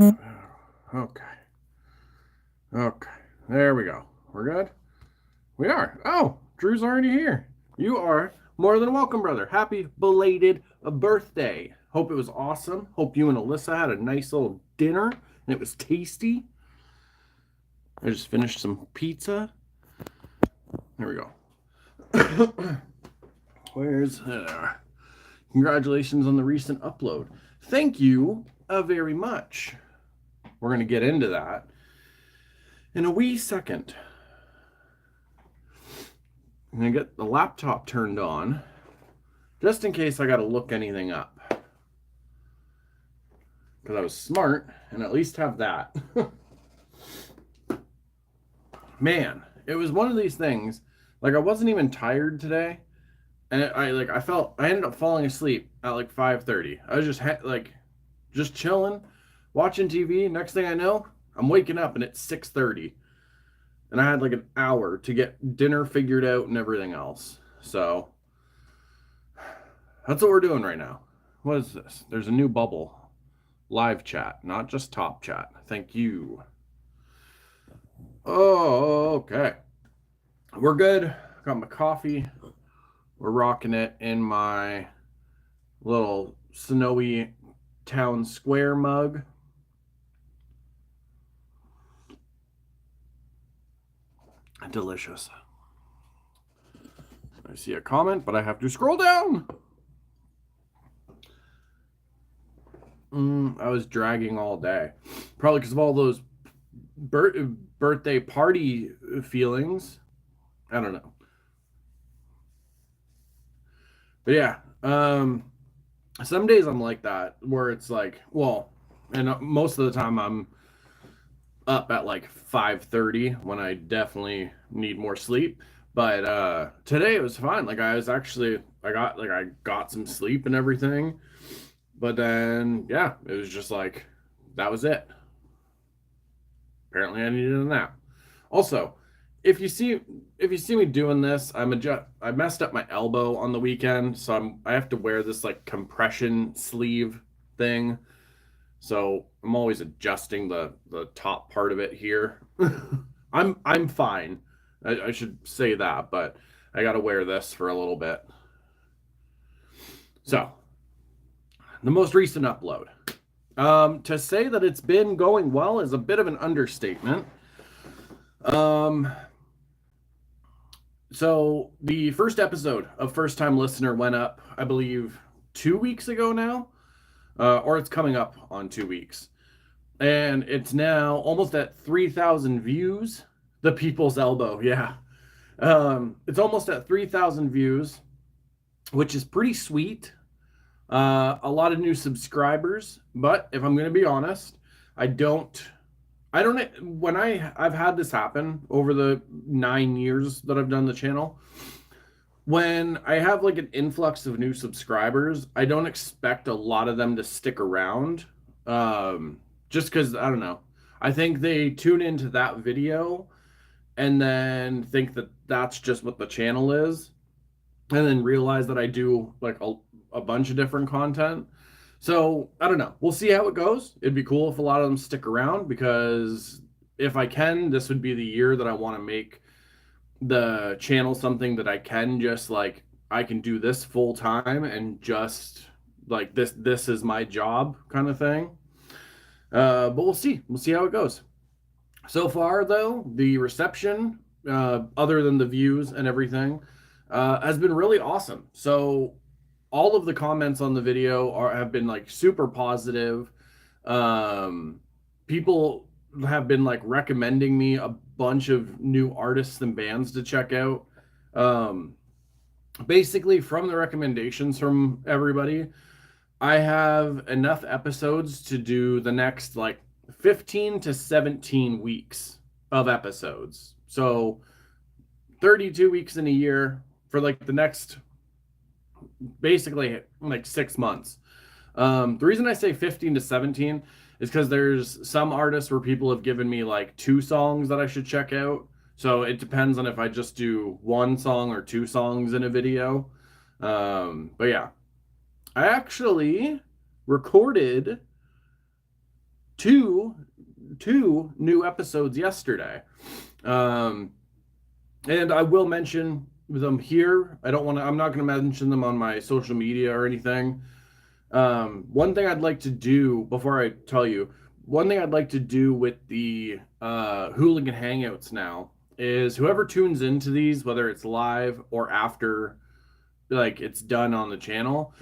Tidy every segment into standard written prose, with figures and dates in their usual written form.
Okay. Okay. There we go. We're good? We are. Oh, Drew's already here. You are more than welcome, brother. Happy belated birthday. Hope it was awesome. Hope you and Alyssa had a nice little dinner and it was tasty. I just finished some pizza. There we go. Where's there? Congratulations on the recent upload. Thank you very much. We're going to get into that in a wee second. I'm going to get the laptop turned on just in case I got to look anything up. Because I was smart and at least have that. Man, it was one of these things. Like, I wasn't even tired today. And I ended up falling asleep at like 5:30. I was just chilling, watching TV. Next thing I know, I'm waking up and it's 6:30. And I had like an hour to get dinner figured out and everything else. So that's what we're doing right now. What is this? There's a new bubble. Live chat, not just top chat. Thank you. Oh, okay. We're good. Got my coffee. We're rocking it in my little snowy town square mug. Delicious. I see a comment, but I have to scroll down. I was dragging all day. Probably because of all those birthday party feelings. I don't know. But yeah, some days I'm like that, where it's like, well, and most of the time I'm up at like 5:30 when I definitely need more sleep. But today it was fine. Like I got some sleep and everything. But then yeah, it was just like that was it. Apparently I needed a nap. Also, if you see me doing this, I messed up my elbow on the weekend, so I have to wear this like compression sleeve thing. So I'm always adjusting the top part of it here. I'm fine. I should say that, but I got to wear this for a little bit. So the most recent upload. To say that it's been going well is a bit of an understatement. So the first episode of First Time Listener went up, I believe, 2 weeks ago now, or it's coming up on 2 weeks, and it's now almost at 3,000 views. The People's Elbow, yeah, it's almost at 3,000 views, which is pretty sweet. A lot of new subscribers, but if I'm going to be honest, I don't when I've had this happen over the 9 years that I've done the channel. When I have like an influx of new subscribers, I don't expect a lot of them to stick around. Just because I don't know. I think they tune into that video and then think that that's just what the channel is, and then realize that I do like a bunch of different content. So I don't know. We'll see how it goes. It'd be cool if a lot of them stick around, because if I can, this would be the year that I want to make the channel something that I can just like, I can do this full time and just like this is my job kind of thing. But we'll see. We'll see how it goes. So far though, the reception, other than the views and everything, has been really awesome. So all of the comments on the video have been like super positive. People have been like recommending me a bunch of new artists and bands to check out. Basically, from the recommendations from everybody, I have enough episodes to do the next like 15 to 17 weeks of episodes. So 32 weeks in a year for like the next basically like 6 months. The reason I say 15 to 17 is because there's some artists where people have given me like 2 songs that I should check out. So it depends on if I just do 1 song or 2 songs in a video. But yeah, I actually recorded two new episodes yesterday. And I will mention them here. I'm not going to mention them on my social media or anything. One thing I'd like to do before I tell you, one thing I'd like to do with the Hooligan Hangouts now is whoever tunes into these, whether it's live or after, like it's done on the channel,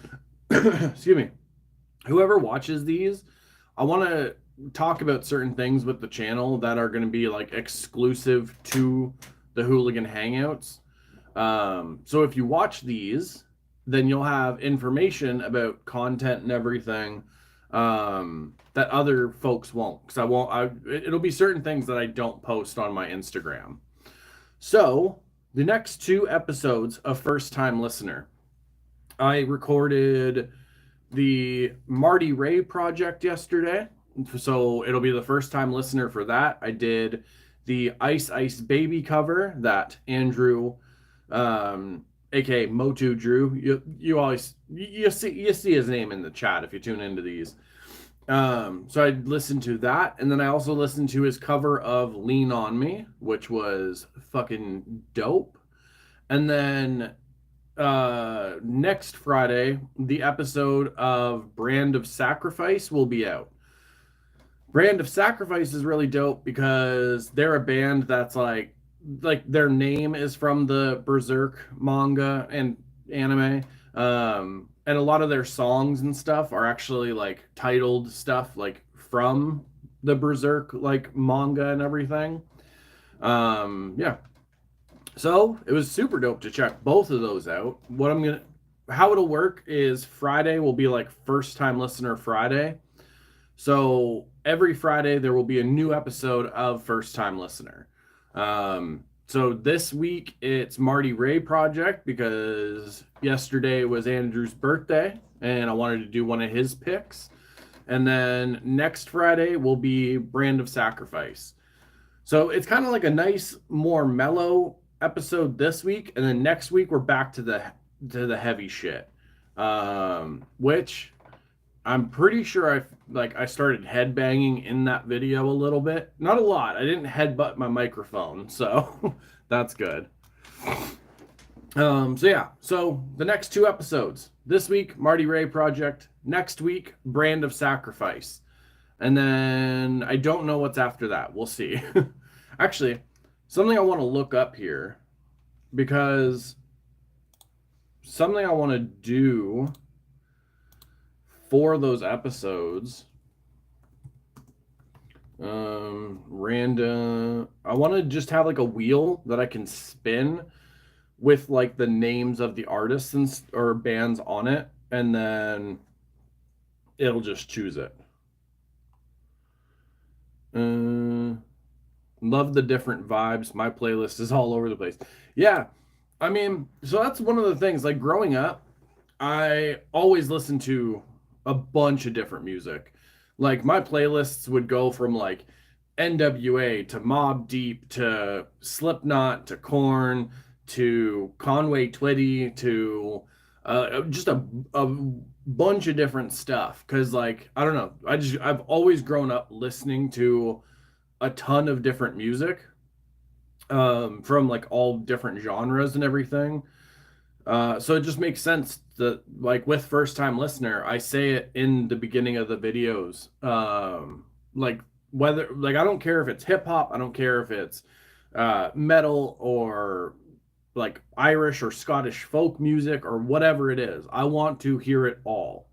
excuse me, whoever watches these, I want to talk about certain things with the channel that are going to be like exclusive to the Hooligan Hangouts. So if you watch these, then you'll have information about content and everything that other folks won't. Because it'll be certain things that I don't post on my Instagram. So the next two episodes of First Time Listener, I recorded the Marty Ray project yesterday. So it'll be the First Time Listener for that. I did the Ice Ice Baby cover that Andrew, aka Motu drew. You see his name in the chat if you tune into these. So I listened to that, and then I also listened to his cover of Lean on Me, which was fucking dope. And then next Friday, the episode of Brand of Sacrifice will be out. Brand of Sacrifice is really dope because they're a band that's like their name is from the Berserk manga and anime. And a lot of their songs and stuff are actually like titled stuff like from the Berserk like manga and everything. Yeah. So it was super dope to check both of those out. How it'll work is Friday will be like First Time Listener Friday. So every Friday there will be a new episode of First Time Listener. So this week it's Marty Ray project because yesterday was Andrew's birthday and I wanted to do one of his picks. And then next Friday will be Brand of Sacrifice. So it's kind of like a nice, more mellow episode this week, and then next week we're back to the heavy shit, which I'm pretty sure I started headbanging in that video a little bit. Not a lot. I didn't headbutt my microphone, so that's good. So yeah. So the next two episodes. This week, Marty Ray Project. Next week, Brand of Sacrifice. And then I don't know what's after that. We'll see. Actually, something I want to look up here, because something I want to do for those episodes, random, I want to just have like a wheel that I can spin with like the names of the artists or bands on it, and then it'll just choose it. Love the different vibes. My playlist is all over the place. Yeah, I mean, so that's one of the things. Like growing up, I always listened to a bunch of different music. Like my playlists would go from like NWA to Mobb Deep to Slipknot to Korn to Conway Twitty to just a bunch of different stuff. Cause like, I don't know, I've always grown up listening to a ton of different music, from like all different genres and everything. So it just makes sense that like with First Time Listener, I say it in the beginning of the videos. Like whether like I don't care if it's hip hop, I don't care if it's metal or like Irish or Scottish folk music or whatever it is. I want to hear it all.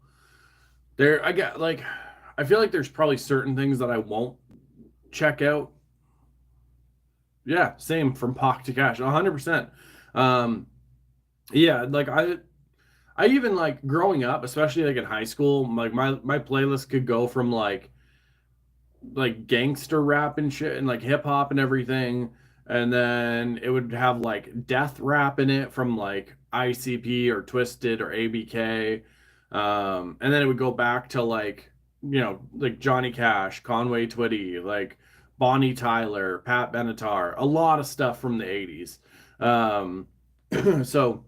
I feel like there's probably certain things that I won't check out. Yeah, same from Pock to Cash, 100%. Yeah, like I even like growing up, especially like in high school, like my playlist could go from like gangster rap and shit and like hip hop and everything, and then it would have like death rap in it from like ICP or Twisted or ABK, and then it would go back to like like Johnny Cash, Conway Twitty, like Bonnie Tyler, Pat Benatar, a lot of stuff from the 80s. So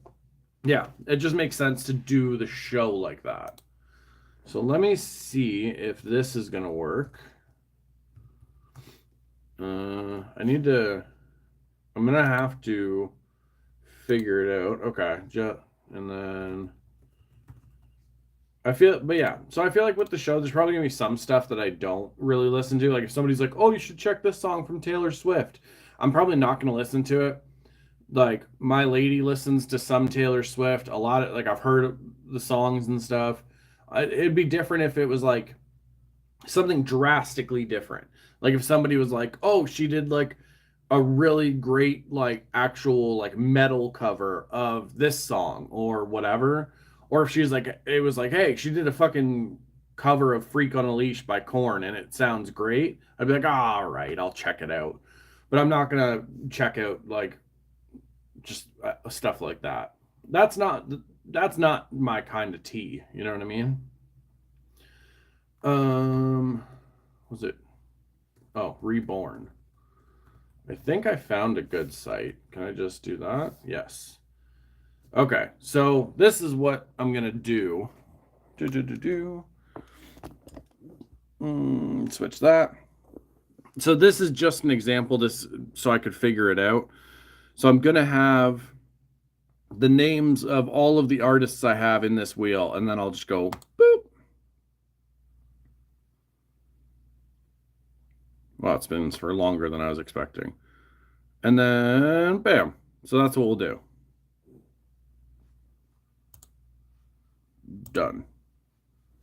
yeah, it just makes sense to do the show like that. So let me see if this is gonna work. I need to. I'm gonna have to figure it out. Okay, and then I feel, but yeah. So I feel like with the show, there's probably gonna be some stuff that I don't really listen to. Like if somebody's like, "Oh, you should check this song from Taylor Swift," I'm probably not gonna listen to it. Like my lady listens to some Taylor Swift. A lot of like I've heard the songs and stuff. It'd be different if it was like something drastically different. Like if somebody was like, "Oh, she did like a really great like actual like metal cover of this song or whatever," or if she's like it was like, "Hey, she did a fucking cover of Freak on a Leash by Korn and it sounds great." I'd be like, "All right, I'll check it out." But I'm not going to check out like just stuff like that. That's not that's not my kind of tea, you know what I mean? Um was it Oh, Reborn. I think I found a good site. Can I just do that? Yes. Okay, so this is what I'm gonna do. Do do do do. Switch that. So this is just an example. This so I could figure it out. So I'm gonna have the names of all of the artists I have in this wheel, and then I'll just go boop. Well, it spins for longer than I was expecting. And then bam. So that's what we'll do. Done.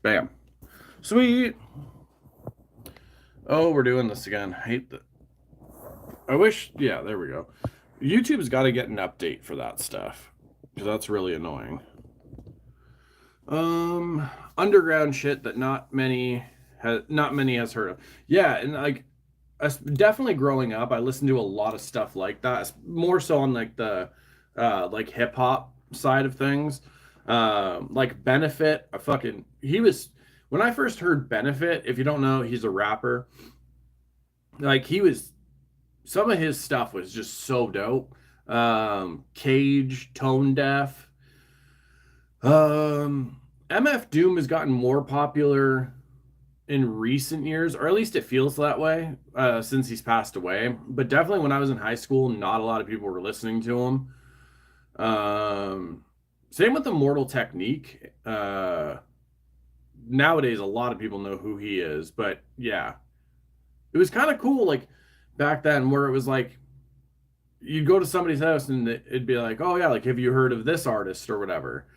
Bam. Sweet. Oh, we're doing this again. I hate that. I wish, yeah, there we go. YouTube's got to get an update for that stuff because that's really annoying. Underground shit that not many has heard of. Yeah, and like, definitely growing up, I listened to a lot of stuff like that. More so on like the, like hip hop side of things. Like Benefit, he was when I first heard Benefit. If you don't know, he's a rapper. Like he was some of his stuff was just so dope. Cage, Tone Deaf. MF Doom has gotten more popular in recent years, or at least it feels that way since he's passed away. But definitely when I was in high school, not a lot of people were listening to him. Same with Immortal Technique. Nowadays, a lot of people know who he is, but yeah, it was kind of cool. Like back then, where it was like you'd go to somebody's house and it'd be like, "Oh yeah, like have you heard of this artist or whatever?"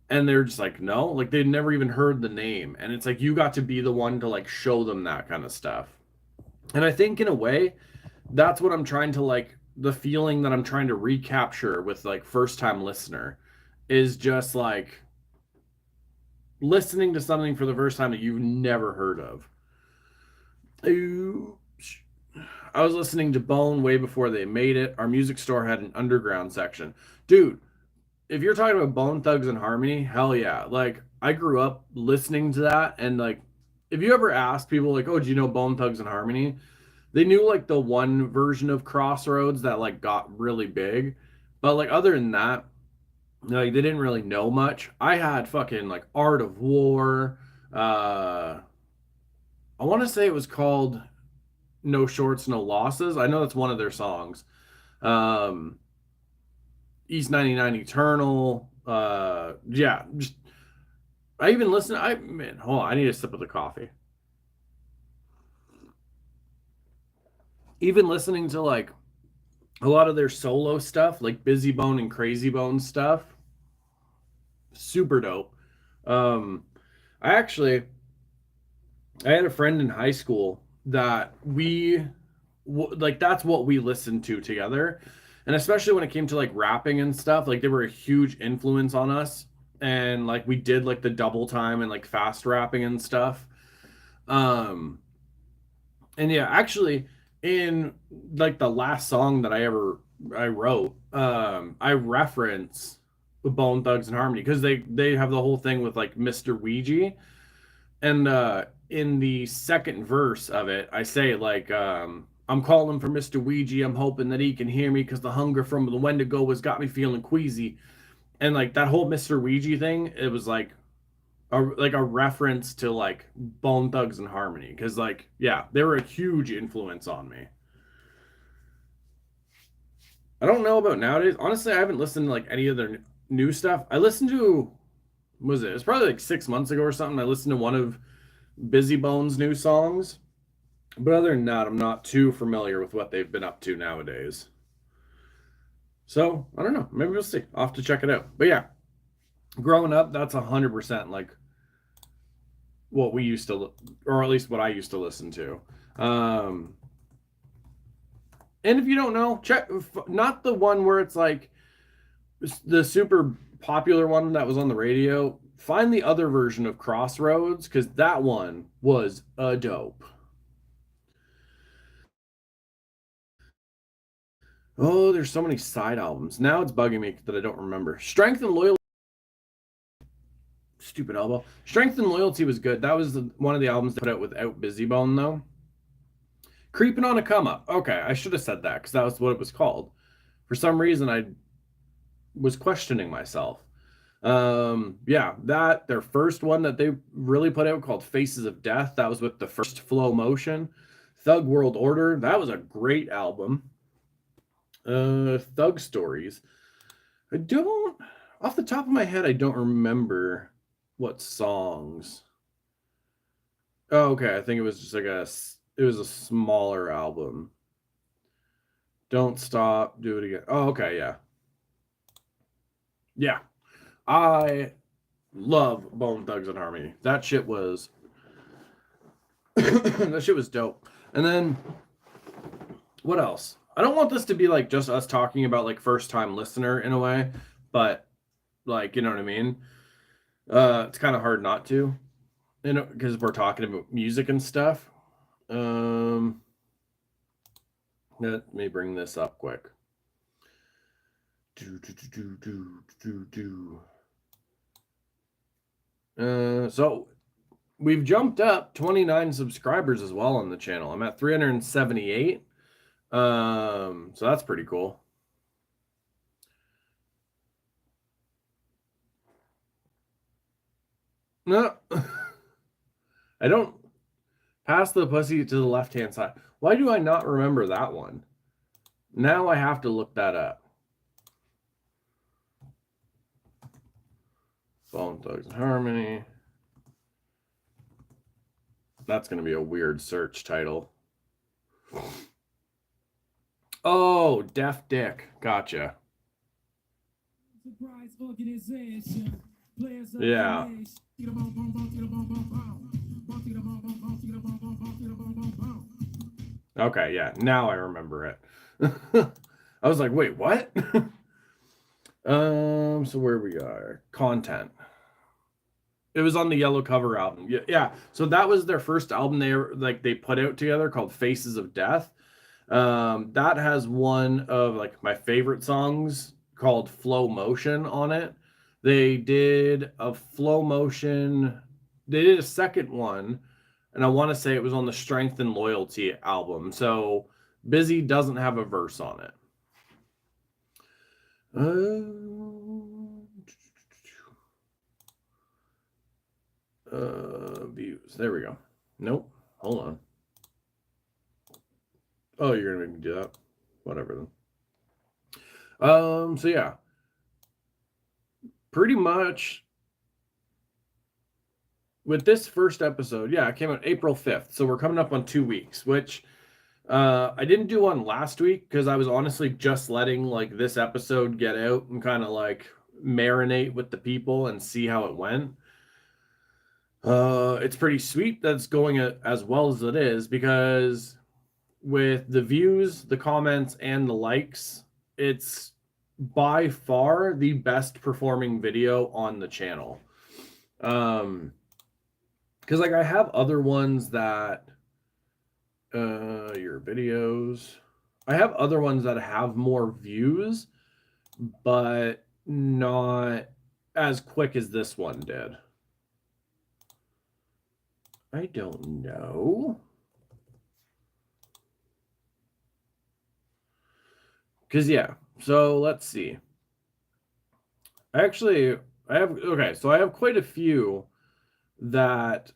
And they're just like, "No," like they'd never even heard the name. And it's like you got to be the one to like show them that kind of stuff. And I think in a way, that's what I'm trying to like the feeling that I'm trying to recapture with like first time listener is just like listening to something for the first time that you've never heard of. I was listening to Bone way before they made it. Our music store had an underground section. Dude, if you're talking about Bone Thugs and Harmony, hell yeah. Like, I grew up listening to that. And, like, if you ever asked people, like, oh, do you know Bone Thugs and Harmony? They knew, like, the one version of Crossroads that, like, got really big. But, like, other than that, like, they didn't really know much. I had fucking, like, Art of War. I want to say it was called No Shorts, No Losses. I know that's one of their songs. Um, East 99 Eternal. Yeah, just I even listen. I man, hold on. I need a sip of the coffee. Even listening to like a lot of their solo stuff, like Busy Bone and Crazy Bone stuff, super dope. Um, I actually I had a friend in high school that like that's what we listened to together, and especially when it came to like rapping and stuff, like they were a huge influence on us, and like we did like the double time and like fast rapping and stuff. Um, and yeah, actually, in like the last song that I wrote, I reference Bone Thugs and Harmony because they have the whole thing with like Mr. Ouija and in the second verse of it, I say like, I'm calling for Mr. Ouija. I'm hoping that he can hear me because the hunger from the Wendigo has got me feeling queasy. And like that whole Mr. Ouija thing, it was like a reference to like Bone Thugs and Harmony because like yeah, they were a huge influence on me. I don't know about nowadays. Honestly, I haven't listened to like any of their new stuff. I listened to, was it? It's probably like 6 months ago or something. I listened to one of Busy Bones' new songs. But other than that, I'm not too familiar with what they've been up to nowadays. So I don't know. Maybe we'll see. I'll have to check it out. But yeah, growing up, that's 100% like what we used to, or at least what I used to listen to. Um, and if you don't know, check not the one where it's like the super popular one that was on the radio. Find the other version of Crossroads because that one was a dope. Oh, there's so many side albums. Now it's bugging me that I don't remember. Strength and Loyalty. Stupid elbow. Strength and Loyalty was good. That was one of the albums they put out without Busy Bone, though. Creeping on a Come Up. Okay, I should have said that because that was what it was called. For some reason, I was questioning myself. Yeah, that their first one that they really put out called Faces of Death. That was with the first Flow Motion. Thug World Order. That was a great album. Thug Stories. I don't, off the top of my head, I don't remember what songs. Oh, okay. I think it was just like it was a smaller album. Don't Stop, Do It Again. Oh, okay. Yeah. Yeah. I love Bone Thugs and Harmony. That shit was, that shit was dope. And then what else? I don't want this to be like just us talking about like first time listener in a way, but like, you know what I mean? It's kind of hard not to, you know, because we're talking about music and stuff. Um, Let me bring this up quick. So we've jumped up 29 subscribers as well on the channel. I'm at 378. So that's pretty cool. No, I don't pass the pussy to the left-hand side. Why do I not remember that one? Now I have to look that up. Bone Thugs and Harmony. That's going to be a weird search title. Oh, Deaf Dick. Gotcha. Yeah. Okay, yeah. Now I remember it. I was like, wait, what? So where we are. Content. It was on the Yellow Cover album. Yeah, yeah. So that was their first album they put out together called Faces of Death. That has one of like my favorite songs called Flow Motion on it. They did a Flow Motion. They did a second one, and I want to say it was on the Strength and Loyalty album. So Busy doesn't have a verse on it. Views. There we go. Nope. Hold on. Oh, you're gonna make me do that. Whatever then. So yeah. Pretty much with this first episode, yeah, it came out April 5th. So we're coming up on 2 weeks, which I didn't do one last week because I was honestly just letting like this episode get out and kind of like marinate with the people and see how it went. It's pretty sweet that's going as well as it is because with the views, the comments, and the likes, it's by far the best performing video on the channel. Because like I have other ones that your videos, I have other ones that have more views, but not as quick as this one did. I don't know. Because, yeah. So, let's see. I have quite a few that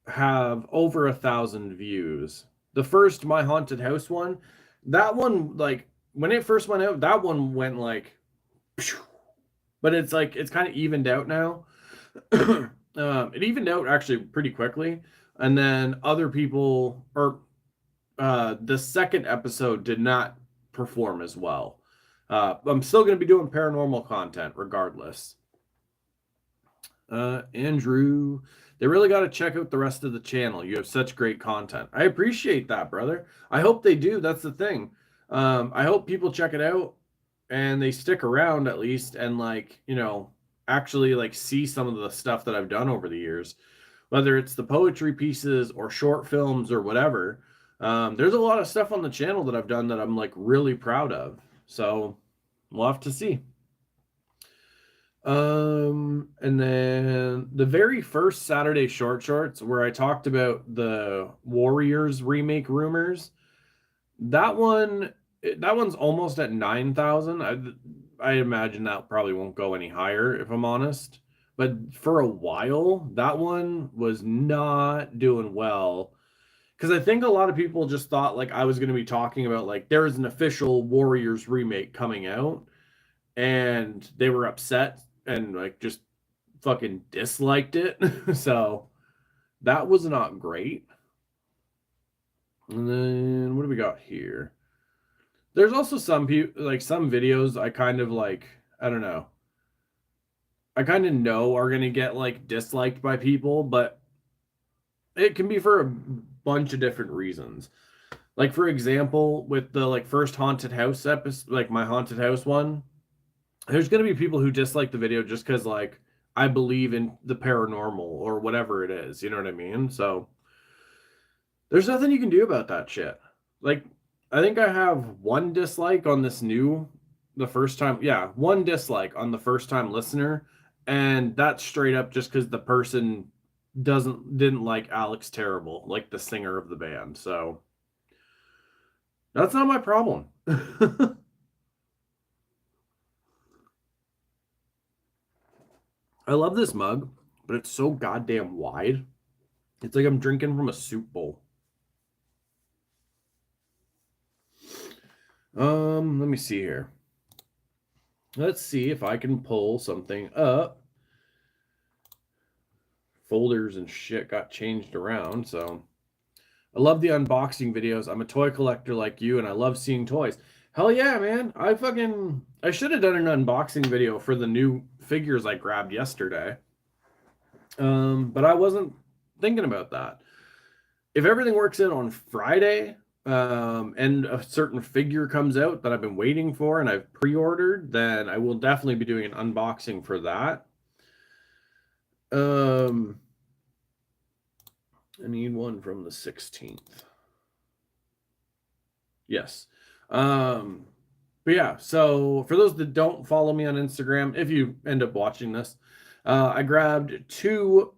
have over 1,000 views. The first My Haunted House one, that one, like, when it first went out, that one went like, but it's like it's kind of evened out now. It evened out actually pretty quickly, and then other people or the second episode did not perform as well. I'm still going to be doing paranormal content regardless. Andrew, they really got to check out the rest of the channel. You have such great content. I appreciate that, brother. I hope they do. That's the thing. I hope people check it out and they stick around at least and like, you know, actually like see some of the stuff that I've done over the years, whether it's the poetry pieces or short films or whatever. There's a lot of stuff on the channel that I've done that I'm like really proud of. So we'll have to see. And then the very first Saturday Short Shorts where I talked about the Warriors remake rumors, that one's almost at 9,000. I imagine that probably won't go any higher if I'm honest. But for a while, that one was not doing well. Because I think a lot of people just thought like I was going to be talking about like there is an official Warriors remake coming out, and they were upset and like just fucking disliked it. So that was not great. And then what do we got here? There's also some people like some videos I kind of like, I don't know. I kind of know are going to get like disliked by people, but it can be for a bunch of different reasons. Like for example, with the like first haunted house episode, like my haunted house one, there's going to be people who dislike the video just because like I believe in the paranormal or whatever it is, you know what I mean? So there's nothing you can do about that shit. Like I think I have one dislike on this new the first time, yeah, one dislike on the first time listener, and that's straight up just because the person didn't like Alex Terrible, like the singer of the band. So that's not my problem. I love this mug, but it's so goddamn wide. It's like I'm drinking from a soup bowl. Let me see here. Let's see if I can pull something up. Folders and shit got changed around, so I love the unboxing videos. I'm a toy collector like you, and I love seeing toys. Hell yeah, man. I should have done an unboxing video for the new figures I grabbed yesterday. But I wasn't thinking about that. If everything works out on Friday, and a certain figure comes out that I've been waiting for and I've pre-ordered, then I will definitely be doing an unboxing for that. I need one from the 16th. Yes. But yeah, so for those that don't follow me on Instagram, if you end up watching this, I grabbed two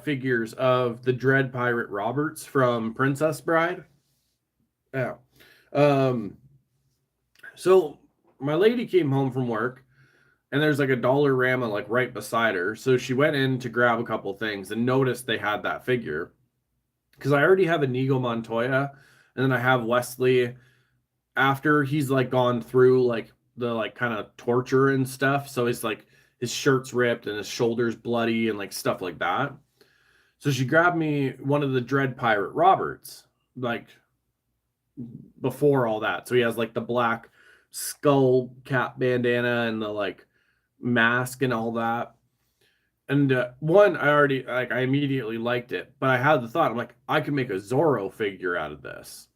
figures of the Dread Pirate Roberts from Princess Bride. Yeah. So my lady came home from work and there's like a Dollarama like right beside her. So she went in to grab a couple things and noticed they had that figure. Because I already have Inigo Montoya, and then I have Wesley after he's like gone through like the like kind of torture and stuff. So he's like his shirt's ripped and his shoulders bloody and like stuff like that. So she grabbed me one of the Dread Pirate Roberts, like before all that. So he has like the black skull cap bandana and the like mask and all that. And one, I immediately liked it, but I had the thought, I'm like, I could make a Zorro figure out of this.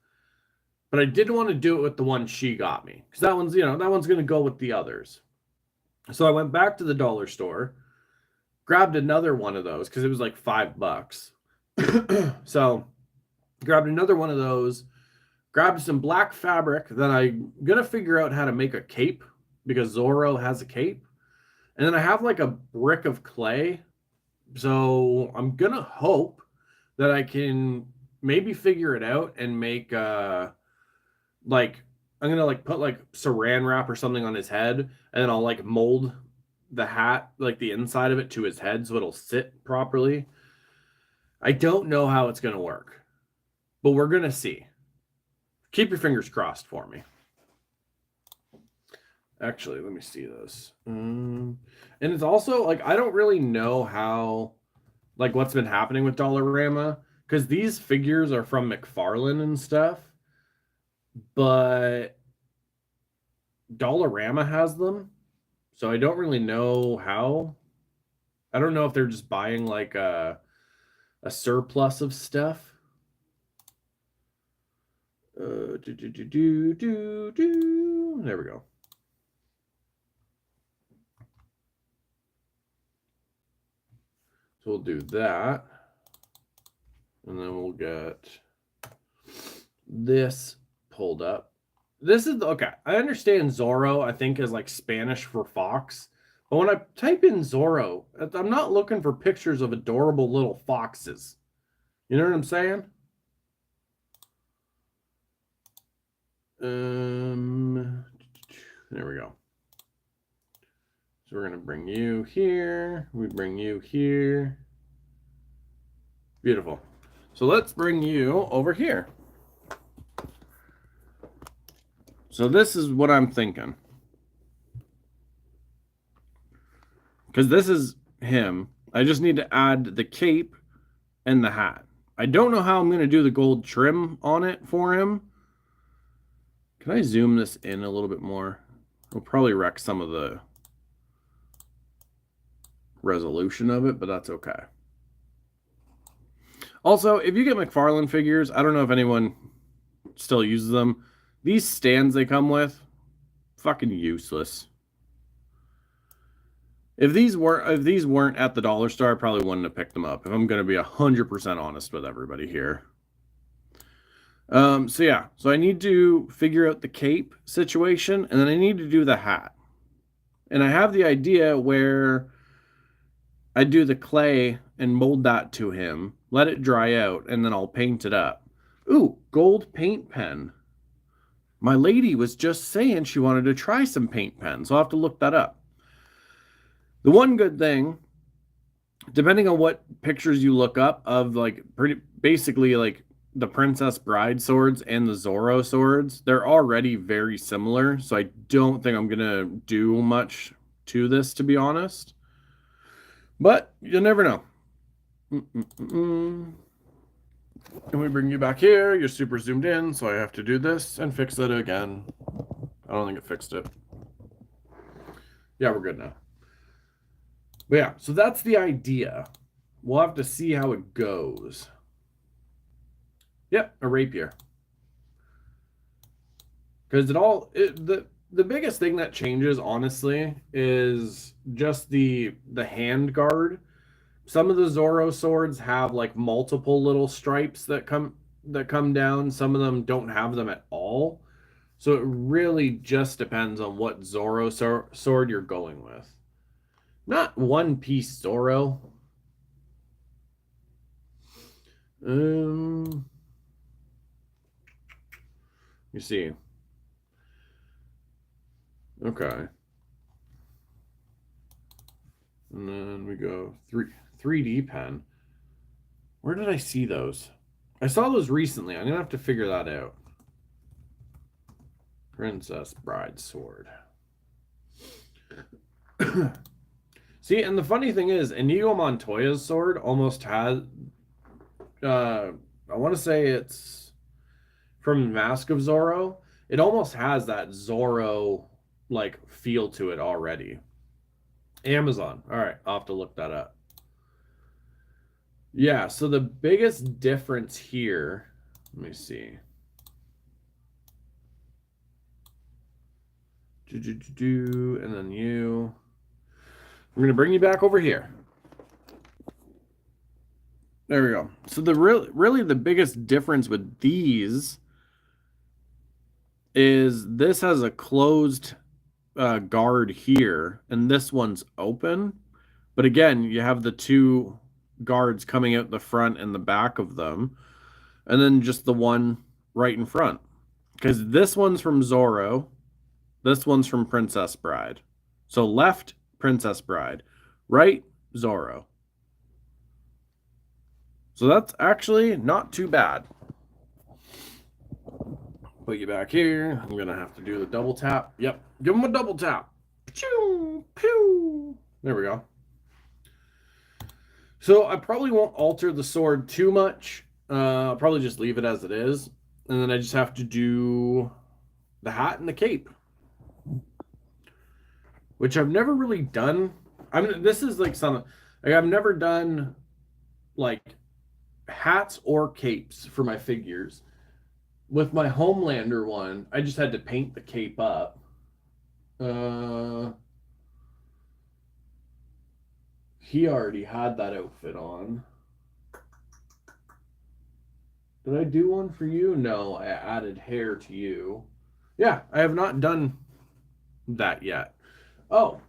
But I didn't want to do it with the one she got me, because that one's, that one's going to go with the others. So I went back to the dollar store, grabbed another one of those, because it was like $5. So grabbed another one of those, grabbed some black fabric that I'm going to figure out how to make a cape, because Zorro has a cape. And then I have like a brick of clay. So I'm going to hope that I can maybe figure it out and make like I'm going to like put like saran wrap or something on his head, and then I'll like mold the hat, like the inside of it to his head so it'll sit properly. I don't know how it's going to work, but we're going to see. Keep your fingers crossed for me. Actually, let me see this. And it's also like I don't really know how, like, what's been happening with Dollarama, because these figures are from McFarlane and stuff, but Dollarama has them, so I don't really know how. I don't know if they're just buying like a surplus of stuff. There we go. So we'll do that. And then we'll get this pulled up. This is, okay, I understand Zorro, I think, is like Spanish for fox. But when I type in Zorro, I'm not looking for pictures of adorable little foxes. You know what I'm saying? There we go. So we're going to bring you here. We bring you here. Beautiful. So let's bring you over here. So this is what I'm thinking. Because this is him. I just need to add the cape and the hat. I don't know how I'm going to do the gold trim on it for him. Can I zoom this in a little bit more? It'll probably wreck some of the resolution of it, but that's okay. Also, if you get McFarlane figures, I don't know if anyone still uses them. These stands they come with, fucking useless. If these weren't at the dollar store, I probably wouldn't have picked them up. If I'm going to be 100% honest with everybody here. So yeah, so I need to figure out the cape situation, and then I need to do the hat. And I have the idea where I do the clay and mold that to him, let it dry out, and then I'll paint it up. Ooh, gold paint pen. My lady was just saying she wanted to try some paint pens, so I'll have to look that up. The one good thing, depending on what pictures you look up of, like, basically like the Princess Bride swords and the Zorro swords, they're already very similar, so I don't think I'm gonna do much to this, to be honest. But you'll never know. And we bring you back here. You're super zoomed in, so I have to do this and fix it again. I don't think it fixed it. Yeah, we're good now. But yeah, so that's the idea. We'll have to see how it goes. Yep, a rapier. Because the biggest thing that changes, honestly, is just the hand guard. Some of the Zorro swords have like multiple little stripes that come down. Some of them don't have them at all. So it really just depends on what Zorro sword you're going with. Not one piece Zorro. You see. Okay. And then we go 3D pen. Where did I see those? I saw those recently. I'm going to have to figure that out. Princess Bride sword. See, and the funny thing is, Inigo Montoya's sword almost has... I want to say it's from Mask of Zorro. It almost has that Zorro like feel to it already. Amazon. All right, I'll have to look that up. Yeah, so the biggest difference here, let me see. And then you. We're going to bring you back over here. There we go. So the really the biggest difference with these is this has a closed guard here, and this one's open. But again, you have the two guards coming out the front and the back of them, and then just the one right in front. Because this one's from Zorro, this one's from Princess Bride. So left, Princess Bride, right, Zorro. So that's actually not too bad. Put you back here. I'm gonna have to do the double tap. Yep, give him a double tap. Pew, pew. There we go. So I probably won't alter the sword too much. I'll probably just leave it as it is. And then I just have to do the hat and the cape, which I've never really done. I mean, this is like I've never done like hats or capes for my figures. With my Homelander one, I just had to paint the cape up. He already had that outfit on. Did I do one for you? No, I added hair to you. Yeah, I have not done that yet. Oh.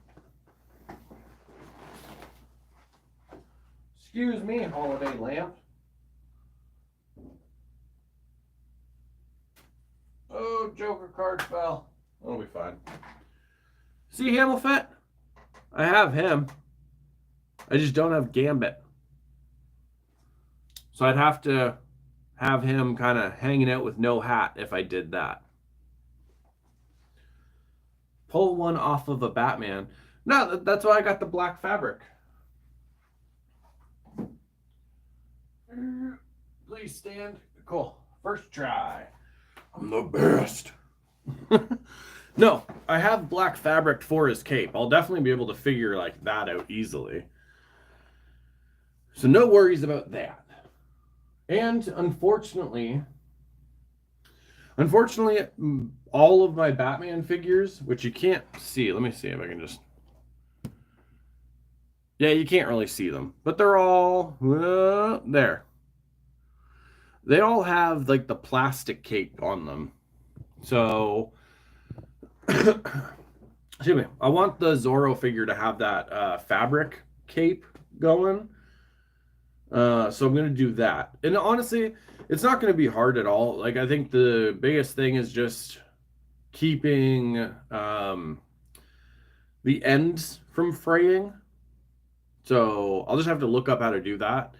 Excuse me, holiday lamp. Oh, Joker card fell. That'll be fine. See Hamilfet? I have him. I just don't have Gambit. So I'd have to have him kind of hanging out with no hat if I did that. Pull one off of a Batman. No, that's why I got the black fabric. Please stand. Cool. First try. I'm the best. No, I have black fabric for his cape. I'll definitely be able to figure like that out easily. So no worries about that. And unfortunately, all of my Batman figures, which you can't see. Let me see if I can just... Yeah, you can't really see them. But they're all... there. They all have like the plastic cape on them. So... excuse me. I want the Zorro figure to have that fabric cape going. So I'm going to do that. And honestly, it's not going to be hard at all. Like, I think the biggest thing is just keeping the ends from fraying. So I'll just have to look up how to do that.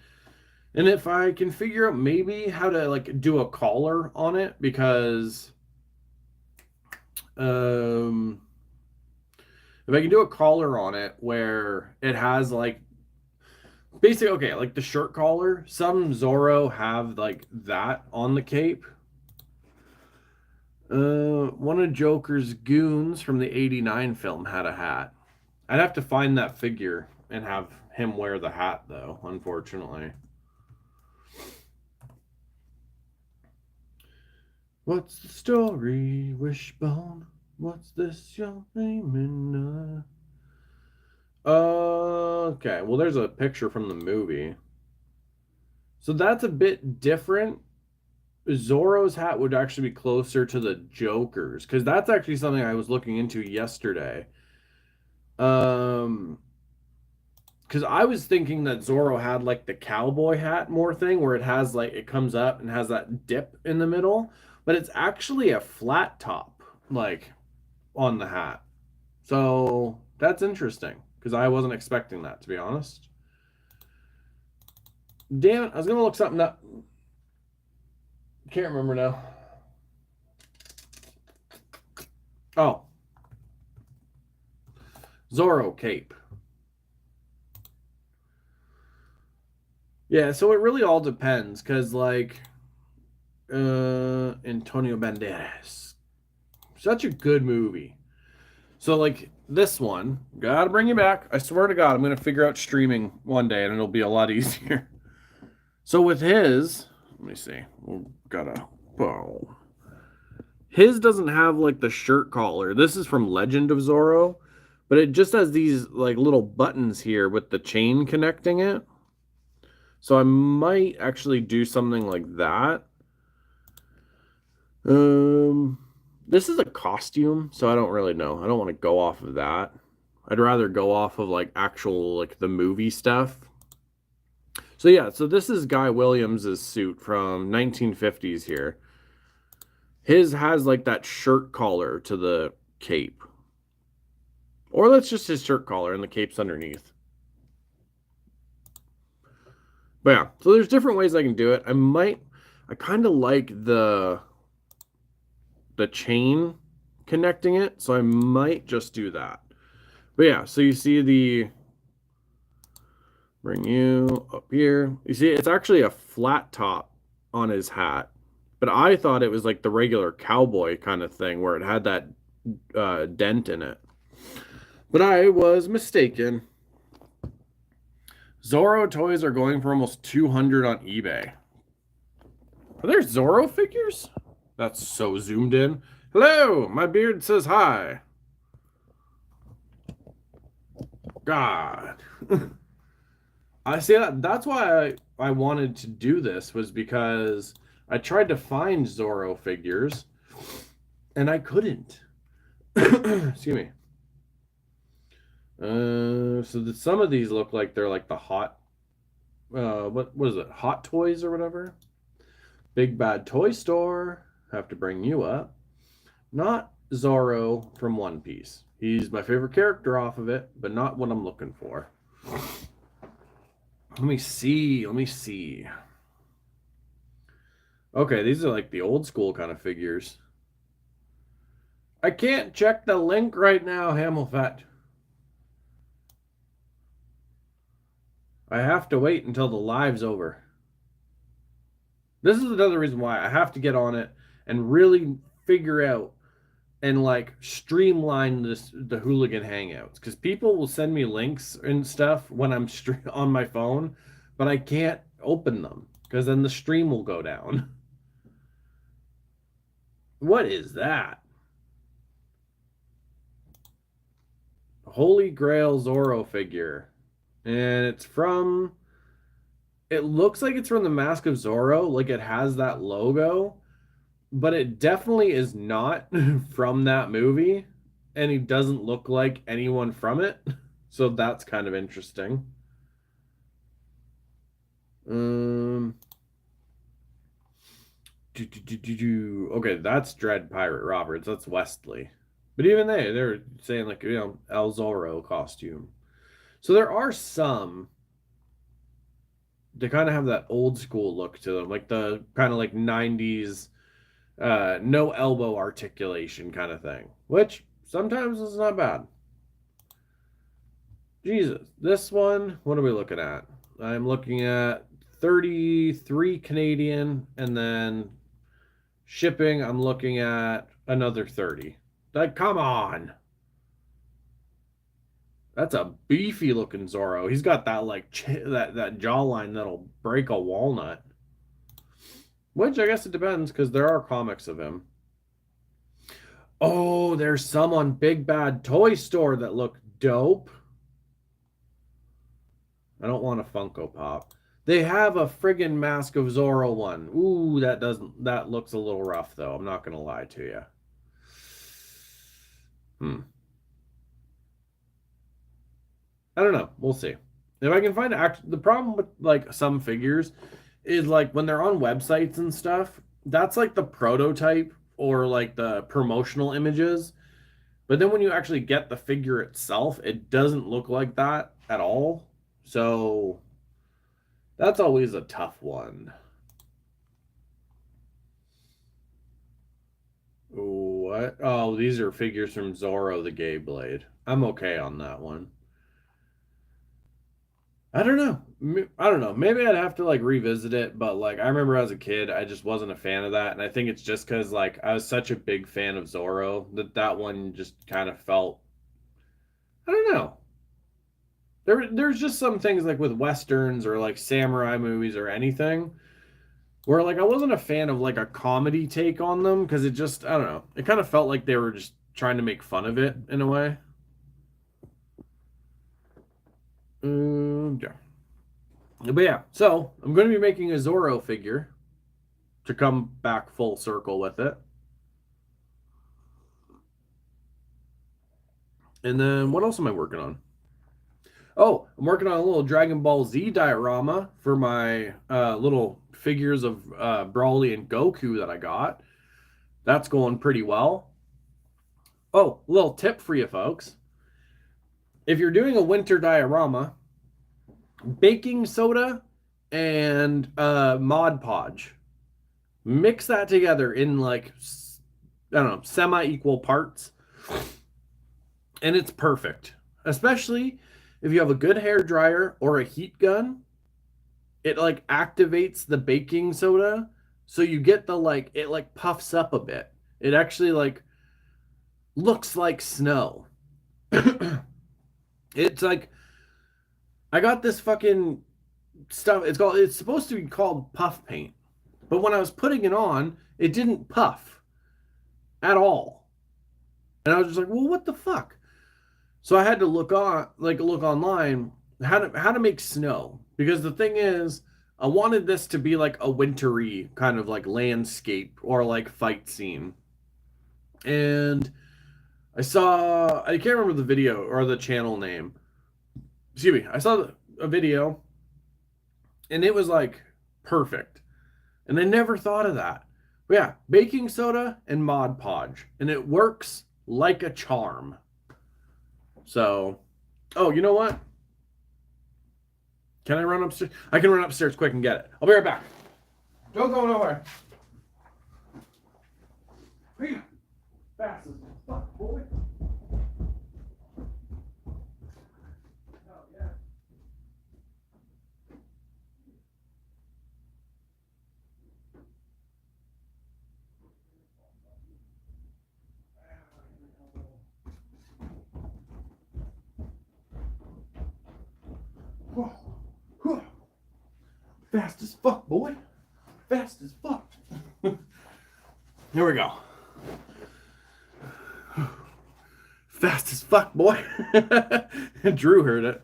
And if I can figure out maybe how to like do a collar on it, because if I can do a collar on it where it has like basically, okay, like the shirt collar, some Zorro have like that on the cape. One of Joker's goons from the 89 film had a hat. I'd have to find that figure and have him wear the hat though, unfortunately. What's the story, Wishbone? What's this young name in? Okay, well, there's a picture from the movie. So that's a bit different. Zorro's hat would actually be closer to the Joker's, because that's actually something I was looking into yesterday. Because I was thinking that Zorro had like the cowboy hat more thing, where it has like, it comes up and has that dip in the middle, but it's actually a flat top, like, on the hat. So that's interesting, because I wasn't expecting that, to be honest. Damn it, I was going to look something up. Can't remember now. Oh. Zorro cape. Yeah, so it really all depends, because, like, Antonio Banderas. Such a good movie. So, like, this one, gotta bring you back. I swear to God, I'm going to figure out streaming one day, and it'll be a lot easier. So with his, let me see. His doesn't have, like, the shirt collar. This is from Legend of Zorro, but it just has these, like, little buttons here with the chain connecting it. So I might actually do something like that. This is a costume, so I don't really know. I don't want to go off of that. I'd rather go off of like actual like the movie stuff. So yeah, so this is Guy Williams's suit from 1950s here. His has like that shirt collar to the cape. Or that's just his shirt collar and the cape's underneath. But yeah, so there's different ways I can do it. I kind of like the the chain connecting it, so I might just do that. But yeah, so you see the, bring you up here. You see, it's actually a flat top on his hat, but I thought it was like the regular cowboy kind of thing where it had that dent in it. But I was mistaken. Zorro toys are going for almost 200 on eBay. Are there Zorro figures? That's so zoomed in. Hello, my beard says hi. God. I see that. That's why I wanted to do this, was because I tried to find Zorro figures and I couldn't. Excuse me. Some of these look like they're like the hot, what is it? Hot Toys or whatever. Big Bad Toy Store. Have to bring you up. Not Zorro from One Piece. He's my favorite character off of it, but not what I'm looking for. Let me see. Let me see. Okay, these are like the old school kind of figures. I can't check the link right now, Hamilfat. I have to wait until the live's over. This is another reason why I have to get on it and really figure out and like streamline the Hooligan Hangouts, because people will send me links and stuff when I'm on my phone, but I can't open them because then the stream will go down. What is that? Holy Grail Zorro figure, and it's from. It looks like it's from the Mask of Zorro, like it has that logo, but it definitely is not from that movie, and he doesn't look like anyone from it. So that's kind of interesting. Okay, that's Dread Pirate Roberts. That's Westley. But even they're saying like, El Zorro costume. So there are some. They kind of have that old school look to them, like the kind of like 90s no elbow articulation kind of thing, which sometimes is not bad. Jesus, this one, what are we looking at? I'm looking at 33 Canadian, and then shipping, I'm looking at another 30. Like, come on. That's a beefy looking Zorro. He's got that like that jawline that'll break a walnut. Which I guess it depends, because there are comics of him. Oh, there's some on Big Bad Toy Store that look dope. I don't want a Funko Pop. They have a friggin' Mask of Zorro one. Ooh, that looks a little rough though. I'm not gonna lie to you. I don't know. We'll see. If I can find the problem with like some figures is like when they're on websites and stuff, that's like the prototype or like the promotional images. But then when you actually get the figure itself, it doesn't look like that at all. So that's always a tough one. What? Oh, these are figures from Zorro the Gay Blade. I'm okay on that one. I don't know. I don't know. Maybe I'd have to like revisit it, but like I remember as a kid, I just wasn't a fan of that, and I think it's just because like I was such a big fan of Zorro that one just kind of felt. I don't know. There's just some things like with westerns or like samurai movies or anything where like I wasn't a fan of like a comedy take on them, because it just, I don't know. It kind of felt like they were just trying to make fun of it in a way. Yeah. But yeah, so I'm going to be making a Zorro figure to come back full circle with it. And then what else am I working on? Oh, I'm working on a little Dragon Ball Z diorama for my little figures of Brawly and Goku that I got. That's going pretty well. Oh, a little tip for you folks. If you're doing a winter diorama, baking soda and Mod Podge, mix that together in like I don't know, semi-equal parts. And it's perfect. Especially if you have a good hair dryer or a heat gun, it like activates the baking soda, so you get the like it like puffs up a bit. It actually like looks like snow. It's like I got this fucking stuff. It's supposed to be called puff paint. But when I was putting it on, it didn't puff at all. And I was just like, "Well, what the fuck?" So I had to look online how to make snow, because the thing is, I wanted this to be like a wintry kind of like landscape or like fight scene. And I can't remember the video or the channel name. Excuse me. I saw a video and it was like perfect. And I never thought of that. But yeah, baking soda and Mod Podge. And it works like a charm. So, oh, you know what? Can I run upstairs? I can run upstairs quick and get it. I'll be right back. Don't go nowhere. Fast as fuck, boy. Oh, yeah. Fast as fuck, boy. Fast as fuck. Here we go. Fast as fuck, boy. Drew heard it.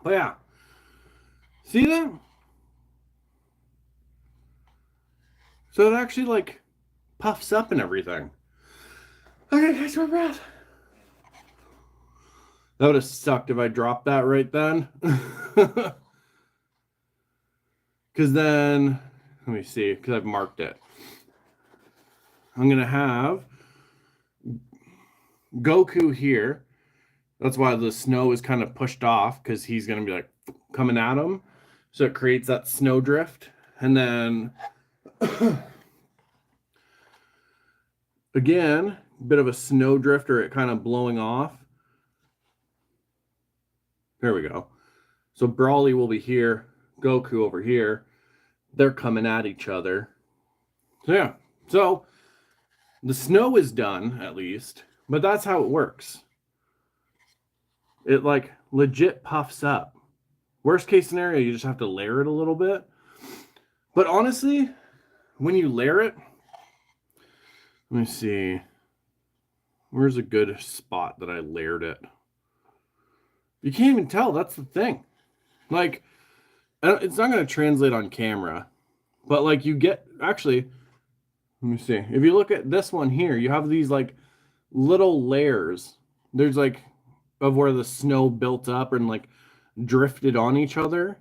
But yeah. See that? So it actually like puffs up and everything. Okay, catch my breath. That would have sucked if I dropped that right then. Because then, let me see, because I've marked it. I'm going to have Goku here. That's why the snow is kind of pushed off, because he's going to be like coming at him. So it creates that snow drift. And then, again, a bit of a snow drift, or it kind of blowing off. There we go. So Brawly will be here, Goku over here. They're coming at each other. So yeah. So the snow is done, at least. But that's how it works. It like legit puffs up. Worst case scenario, you just have to layer it a little bit. But honestly, when you layer it, let me see. Where's a good spot that I layered it? You can't even tell. That's the thing. Like, it's not going to translate on camera. But, like, you get... Actually, let me see. If you look at this one here, you have these, like, little layers. There's, like, of where the snow built up and, like, drifted on each other.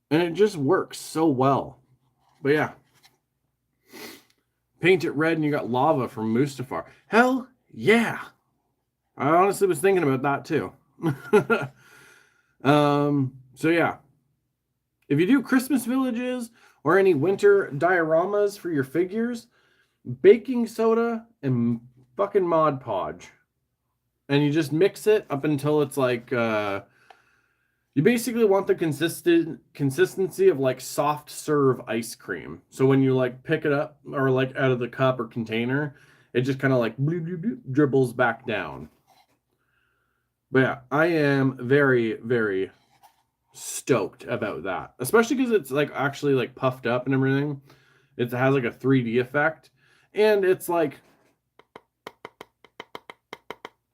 And it just works so well. But, yeah. Paint it red and you got lava from Mustafar. Hell, yeah. I honestly was thinking about that, too. So yeah, if you do Christmas villages or any winter dioramas for your figures, baking soda and fucking Mod Podge, and you just mix it up until it's like you basically want the consistency of like soft serve ice cream. So when you like pick it up or like out of the cup or container, it just kind of like bloop, bloop, bloop, dribbles back down. But yeah, I am very, very stoked about that. Especially because it's like actually like puffed up and everything. It has like a 3D effect. And it's like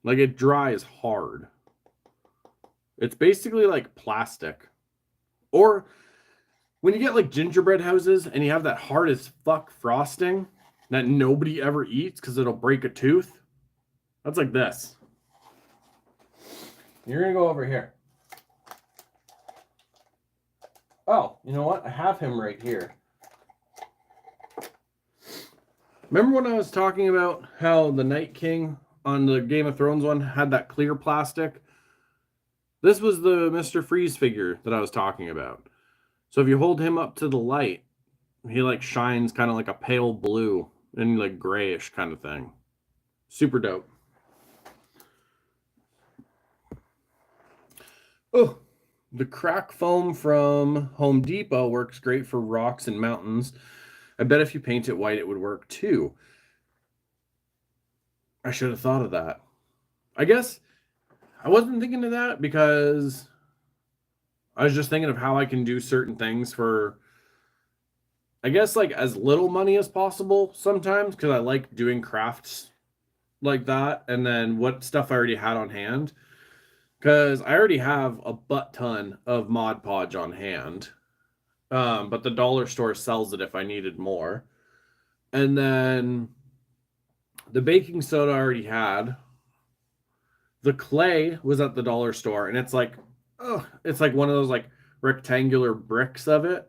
it dries hard. It's basically like plastic. Or when you get like gingerbread houses and you have that hard as fuck frosting that nobody ever eats because it'll break a tooth. That's like this. You're going to go over here. Oh, you know what? I have him right here. Remember when I was talking about how the Night King on the Game of Thrones one had that clear plastic? This was the Mr. Freeze figure that I was talking about. So if you hold him up to the light, he like shines kind of like a pale blue and like grayish kind of thing. Super dope. Oh, the crack foam from Home Depot works great for rocks and mountains. I bet if you paint it white, it would work too. I should have thought of that. I guess I wasn't thinking of that because I was just thinking of how I can do certain things for, I guess, like as little money as possible sometimes, because I like doing crafts like that. And then what stuff I already had on hand, because I already have a butt ton of Mod Podge on hand. But the dollar store sells it if I needed more. And then the baking soda I already had. The clay was at the dollar store, and it's like one of those like rectangular bricks of it.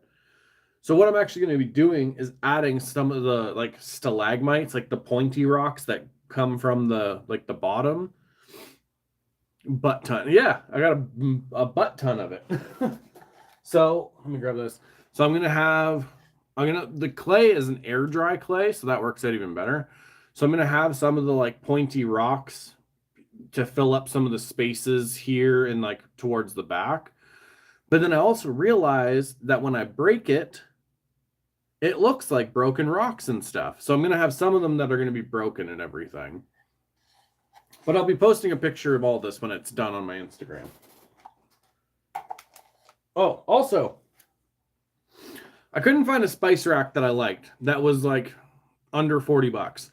So what I'm actually going to be doing is adding some of the like stalagmites, like the pointy rocks that come from the like the bottom. Butt ton. Yeah, I got a butt ton of it. So let me grab this. So the clay is an air dry clay, so that works out even better. So I'm gonna have some of the like pointy rocks to fill up some of the spaces here and like towards the back. But then I also realized that when I break it, it looks like broken rocks and stuff. So I'm gonna have some of them that are gonna be broken and everything. But I'll be posting a picture of all this when it's done on my Instagram. Oh, also, I couldn't find a spice rack that I liked that was like under $40.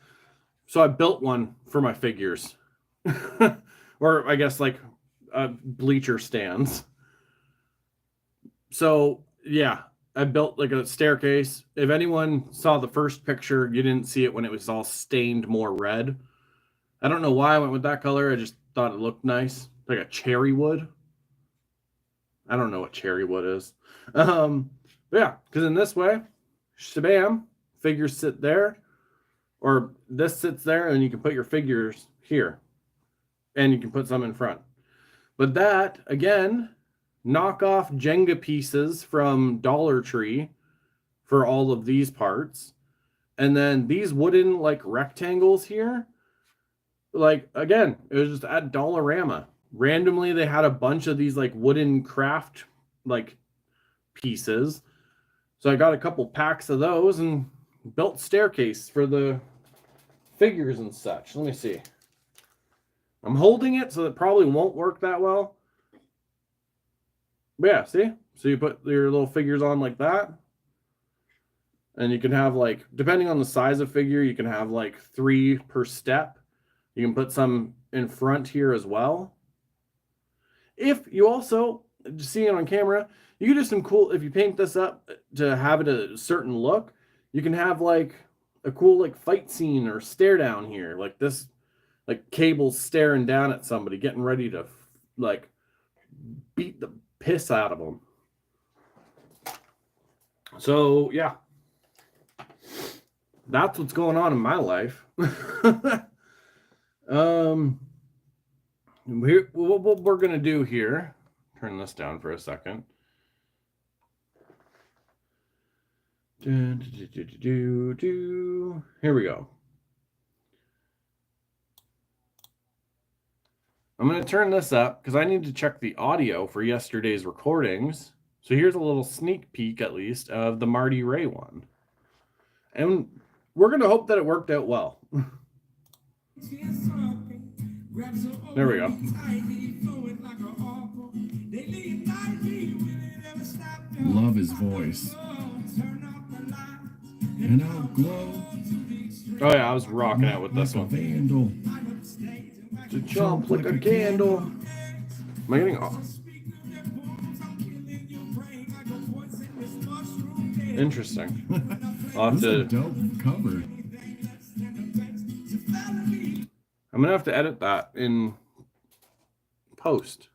So I built one for my figures. Or I guess like bleacher stands. So yeah, I built like a staircase. If anyone saw the first picture, you didn't see it when it was all stained more red. I don't know why I went with that color. I just thought it looked nice. Like a cherry wood. I don't know what cherry wood is. But yeah, because in this way, shabam, figures sit there. Or this sits there, and you can put your figures here. And you can put some in front. But that, again, knock off Jenga pieces from Dollar Tree for all of these parts. And then these wooden, like, rectangles here, like, again, it was just at Dollarama. Randomly, they had a bunch of these, like, wooden craft, like, pieces. So I got a couple packs of those and built staircase for the figures and such. Let me see. I'm holding it, so it probably won't work that well. But yeah, see? So you put your little figures on like that. And you can have like, depending on the size of figure, you can have like 3 per step. You can put some in front here as well. If you also, just seeing it on camera, you can do some cool, if you paint this up to have it a certain look, you can have like a cool like fight scene or stare down here. Like this, like Cable's staring down at somebody, getting ready to like beat the piss out of them. So yeah, that's what's going on in my life. What we're gonna do here, turn this down for a second. Here we go. I'm going to turn this up because I need to check the audio for yesterday's recordings. So here's a little sneak peek, at least, of the Marty Ray one. And we're going to hope that it worked out well. There we go. Love his voice. And I'll glow. Oh yeah, I was rocking out with this one. Vandal. To jump like a candle. Am I getting off? Interesting. I'll have to. Dope cover. I'm gonna have to edit that in post.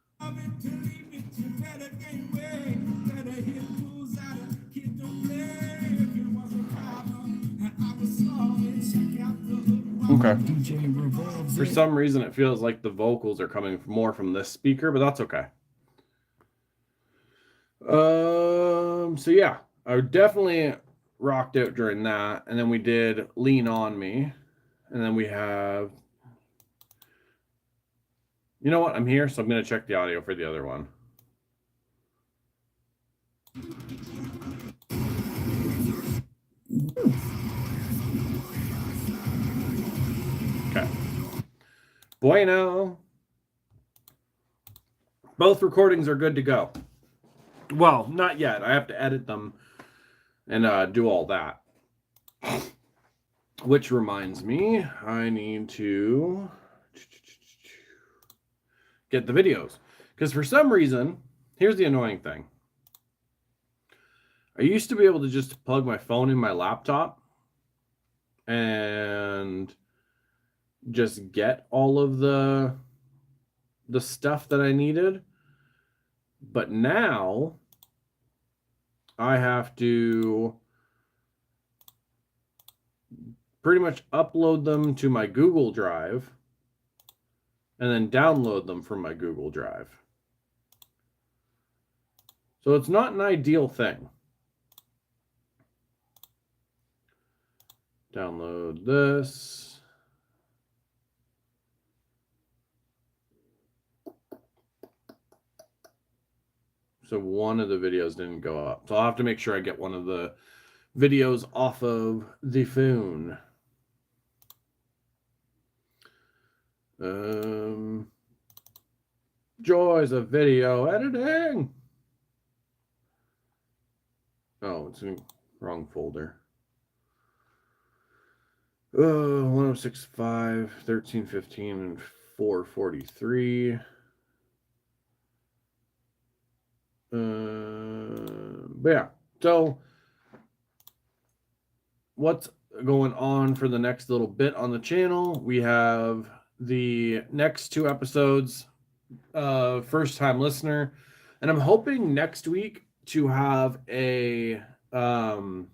Okay. For some reason, it feels like the vocals are coming more from this speaker, but that's okay. So yeah, I would definitely rocked out during that, and then we did Lean On Me, and then we have, you know what, I'm here, so I'm going to check the audio for the other one. Okay. Bueno. Both recordings are good to go. Well, not yet. I have to edit them and do all that. Which reminds me, I need to get the videos. Because for some reason, here's the annoying thing. I used to be able to just plug my phone in my laptop and just get all of the stuff that I needed. But now I have to pretty much upload them to my Google Drive and then download them from my Google Drive. So it's not an ideal thing. Download this. So one of the videos didn't go up. So I'll have to make sure I get one of the videos off of the phone. Joys of video editing. Oh, it's in the wrong folder. 1065, 1315, and 443. But yeah, so what's going on for the next little bit on the channel? We have the next 2 episodes of First Time Listener, and I'm hoping next week to have a alarm.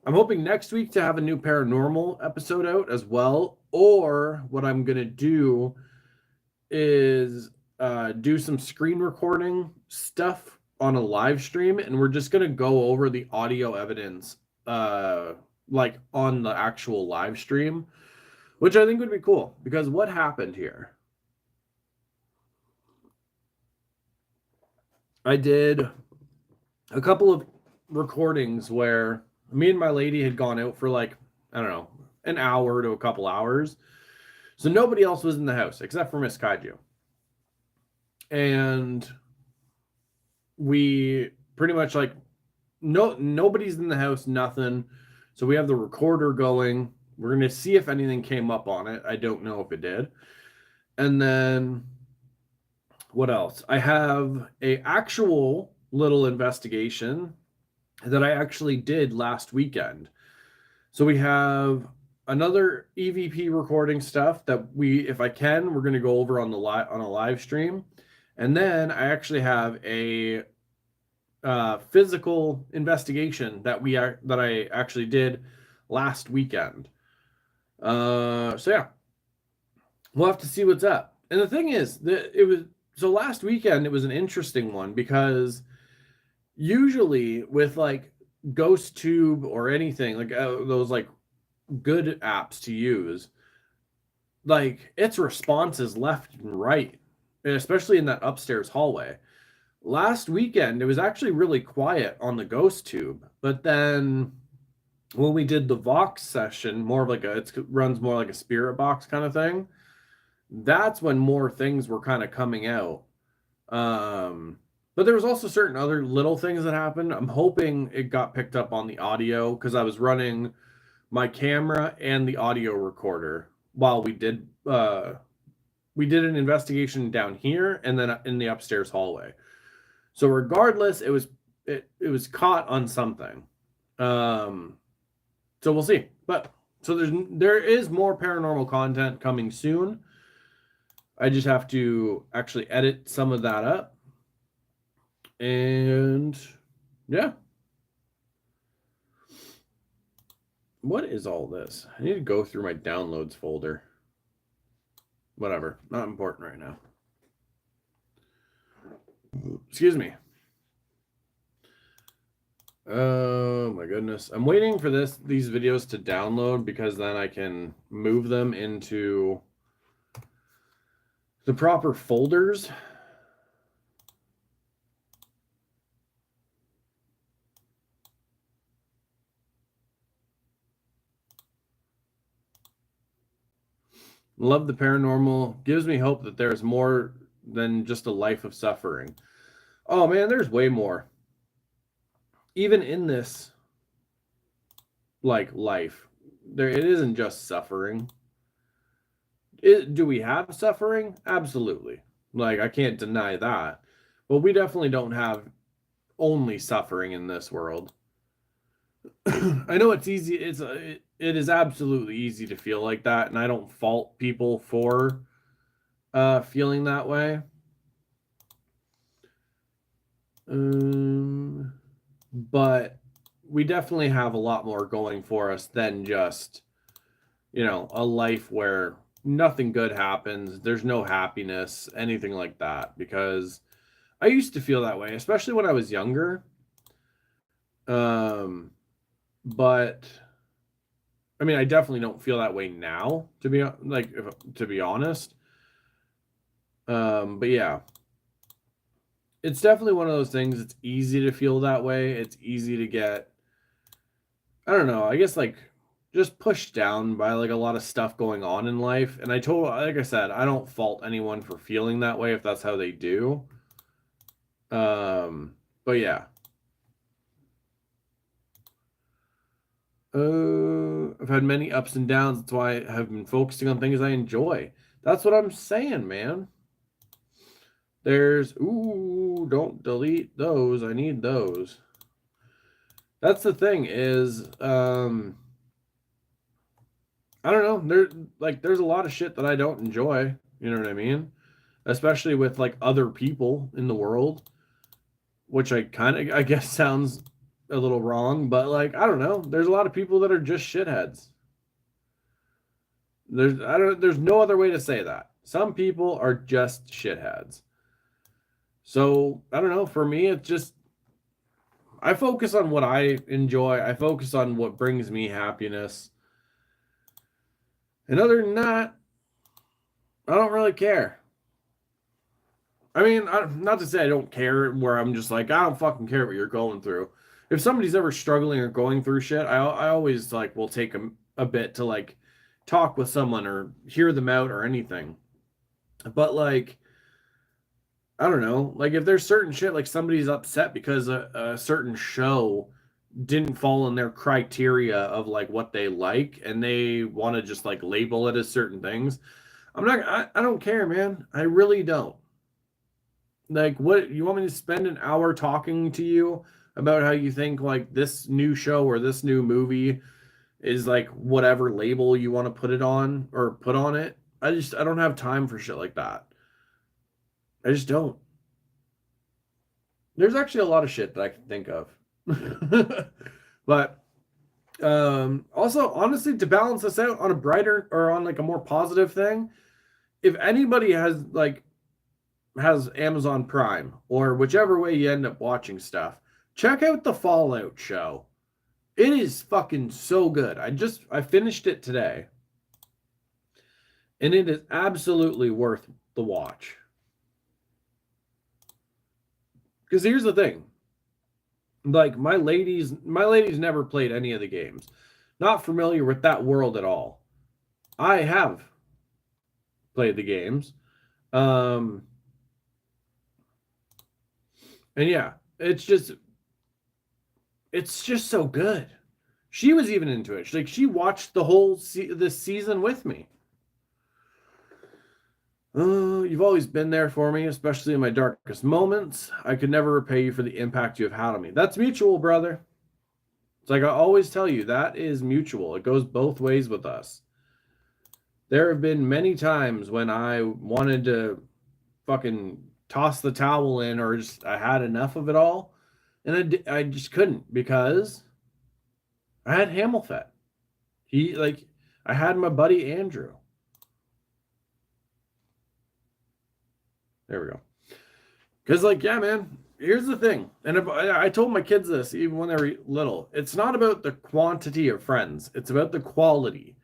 I'm hoping next week to have a new paranormal episode out as well, or what I'm gonna do is do some screen recording stuff on a live stream, and we're just gonna go over the audio evidence like on the actual live stream, which I think would be cool, because what happened here, I did a couple of recordings where me and my lady had gone out for like, I don't know, an hour to a couple hours. So nobody else was in the house except for Miss Kaiju. And we pretty much like, nobody's in the house, nothing. So we have the recorder going. We're going to see if anything came up on it. I don't know if it did. And then what else? I have a actual little investigation that I actually did last weekend. So we have another EVP recording stuff that if I can, we're going to go over on a live stream. And then I actually have a physical investigation that I actually did last weekend. So yeah, we'll have to see what's up. And the thing is that last weekend, it was an interesting one, because usually with like GhostTube or anything like those like good apps to use, like its responses left and right, especially in that upstairs hallway. Last weekend, it was actually really quiet on the GhostTube, but then when we did the Vox session, more of like it runs more like a spirit box kind of thing, that's when more things were kind of coming out. But there was also certain other little things that happened. I'm hoping it got picked up on the audio, because I was running my camera and the audio recorder while we did an investigation down here and then in the upstairs hallway. So regardless, it was caught on something. So we'll see. But so there is more paranormal content coming soon. I just have to actually edit some of that up. And yeah. What is all this? I need to go through my downloads folder. Whatever. Not important right now. Excuse me. Oh my goodness. I'm waiting for these videos to download because then I can move them into the proper folders. Love the paranormal. Gives me hope that there's more than just a life of suffering. Oh man, there's way more. Even in this life, it isn't just suffering. Do we have suffering? Absolutely. Like, I can't deny that. But we definitely don't have only suffering in this world. I know it's easy. It is absolutely easy to feel like that, and I don't fault people for feeling that way. But we definitely have a lot more going for us than just, a life where nothing good happens, there's no happiness, anything like that. Because I used to feel that way, especially when I was younger. But I mean, I definitely don't feel that way now, to be honest. But yeah, it's definitely one of those things. It's easy to feel that way. It's easy to get, I don't know, I guess like just pushed down by like a lot of stuff going on in life. And like I said, I don't fault anyone for feeling that way if that's how they do. But yeah. I've had many ups and downs. That's why I have been focusing on things I enjoy. That's what I'm saying, man. Don't delete those. I need those. That's the thing is, I don't know. There's a lot of shit that I don't enjoy. You know what I mean? Especially with like other people in the world, which I guess sounds a little wrong, but like, I don't know. There's a lot of people that are just shitheads. There's no other way to say that. Some people are just shitheads. So, I don't know, for me it's just I focus on what I enjoy. I focus on what brings me happiness. And other than that, I don't really care. I mean, not to say I don't care, where I'm just like, I don't fucking care what you're going through. If somebody's ever struggling or going through shit, I always like will take a bit to like talk with someone or hear them out or anything. But like, I don't know, like if there's certain shit, like somebody's upset because a certain show didn't fall in their criteria of like what they like and they want to just like label it as certain things. I don't care, man. I really don't. Like, what you want me to spend an hour talking to you about how you think like this new show or this new movie is like whatever label you want to put it on or put on it? I don't have time for shit like that. I just don't. There's actually a lot of shit that I can think of. But also, honestly, to balance this out on a brighter or on like a more positive thing, if anybody has Amazon Prime or whichever way you end up watching stuff, check out the Fallout show. It is fucking so good. I finished it today. And it is absolutely worth the watch. Because here's the thing. Like my ladies never played any of the games. Not familiar with that world at all. I have played the games. And yeah, it's just so good. She was even into it. She watched the whole this season with me. You've always been there for me, especially in my darkest moments. I could never repay you for the impact you have had on me. That's mutual, brother. It's like I always tell you, that is mutual. It goes both ways with us. There have been many times when I wanted to fucking toss the towel in or just I had enough of it all. And I just couldn't because I had Hamilfet. I had my buddy Andrew. There we go. Because, like, yeah, man, here's the thing. And if, I told my kids this even when they were little. It's not about the quantity of friends. It's about the quality.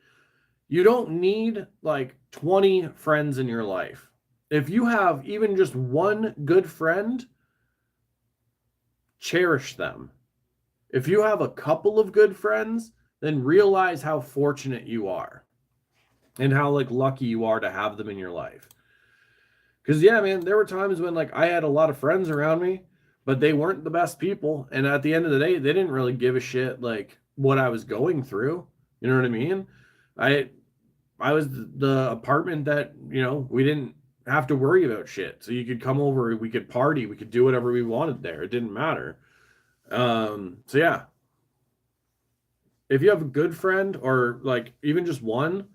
You don't need, like, 20 friends in your life. If you have even just one good friend, cherish them. If you have a couple of good friends, then realize how fortunate you are. And how, like, lucky you are to have them in your life. Because, yeah, man, there were times when, like, I had a lot of friends around me, but they weren't the best people. And at the end of the day, they didn't really give a shit, like, what I was going through. You know what I mean? I was the apartment that, we didn't have to worry about shit. So you could come over, we could party, we could do whatever we wanted there. It didn't matter. So, yeah. If you have a good friend or, like, even just one,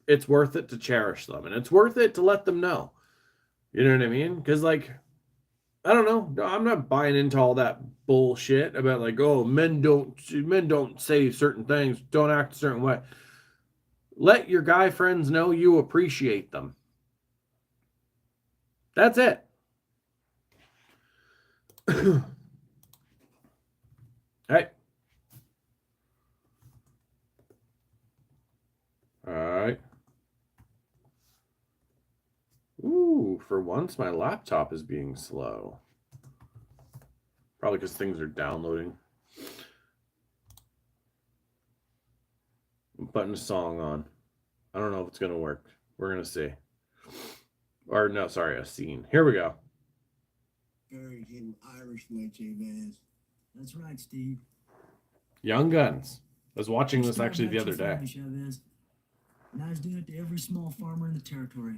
it's worth it to cherish them. And it's worth it to let them know. You know what I mean? Because, like, I don't know. I'm not buying into all that bullshit about, like, oh, men don't say certain things, don't act a certain way. Let your guy friends know you appreciate them. That's it. Hey. All right. Ooh, for once my laptop is being slow. Probably because things are downloading. I'm putting a song on. I don't know if it's going to work. We're going to see. Or, no, sorry, a scene. Here we go. Very hidden Irish way, Jabez. That's right, Steve. Young Guns. I was watching this actually the other day. Chavez. And I was doing it to every small farmer in the territory.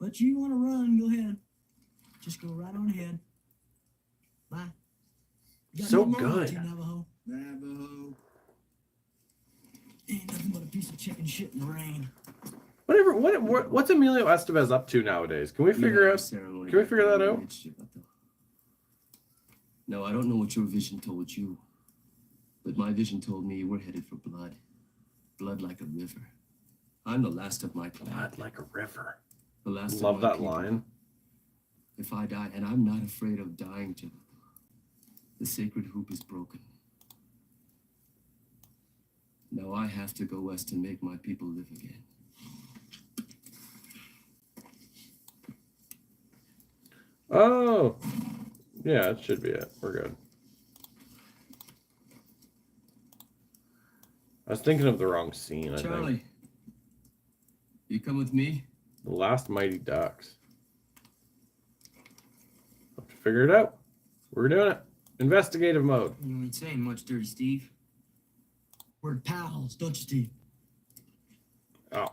But you want to run, go ahead. Just go right on ahead. Bye. You got So no good. to, Navajo. Navajo. Ain't nothing but a piece of chicken shit in the rain. What's Emilio Estevez up to nowadays? Can we figure that out? No, I don't know what your vision told you, but my vision told me we're headed for blood. Blood like a river. I'm the last of my kind. Blood like a river. The last Love of my that people. line. If I die, and I'm not afraid of dying, Jonathan. The sacred hoop is broken. Now I have to go west to make my people live again. Oh. Yeah, it should be it. We're good. I was thinking of the wrong scene, I Charlie, think. you come with me? The Last Mighty Ducks. Have to figure it out. We're doing it. Investigative mode. You ain't saying much, Dirty Steve. We're pals, don't you, Steve? Oh.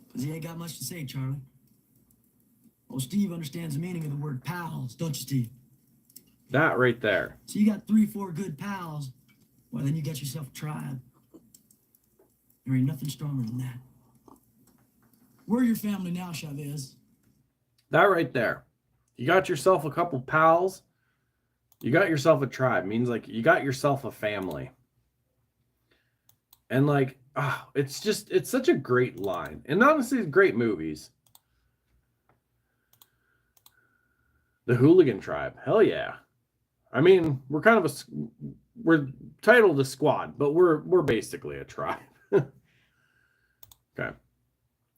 Because he ain't got much to say, Charlie. Oh, Steve understands the meaning of the word pals, don't you, Steve? That right there. So you got 3-4 good pals. Well, then you got yourself a tribe. There ain't nothing stronger than that. We're your family now, Chavez. That right there. You got yourself a couple pals. You got yourself a tribe. Means, like, you got yourself a family. And, like, it's such a great line. And honestly, great movies. The Hooligan Tribe. Hell yeah. I mean, we're kind of we're titled a squad, but we're basically a tribe. Okay.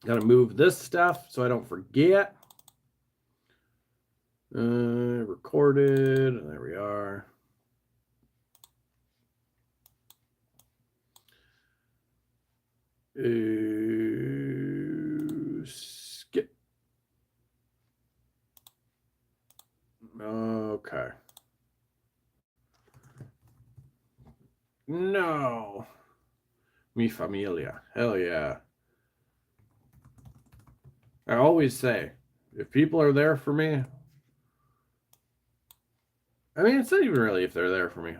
Gotta move this stuff so I don't forget. Recorded. There we are. Skip. Okay. No. Mi familia. Hell yeah. I always say, if people are there for me, I mean, it's not even really if they're there for me.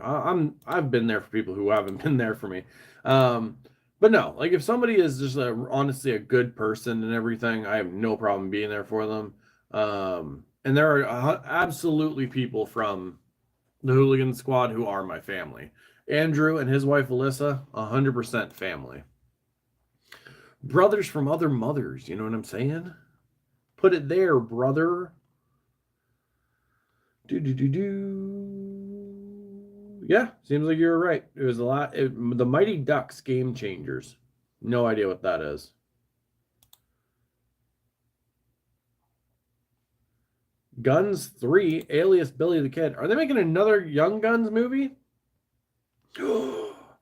I've been there for people who haven't been there for me. But no, like, if somebody is just honestly a good person and everything, I have no problem being there for them. And there are absolutely people from the Hooligan Squad who are my family. Andrew and his wife Alyssa, 100% family. Brothers from other mothers, you know what I'm saying? put it there, brother. Yeah, seems like you were right. It was the Mighty Ducks Game Changers. No idea what that is. Guns 3, Alias Billy the Kid. Are they making another Young Guns movie?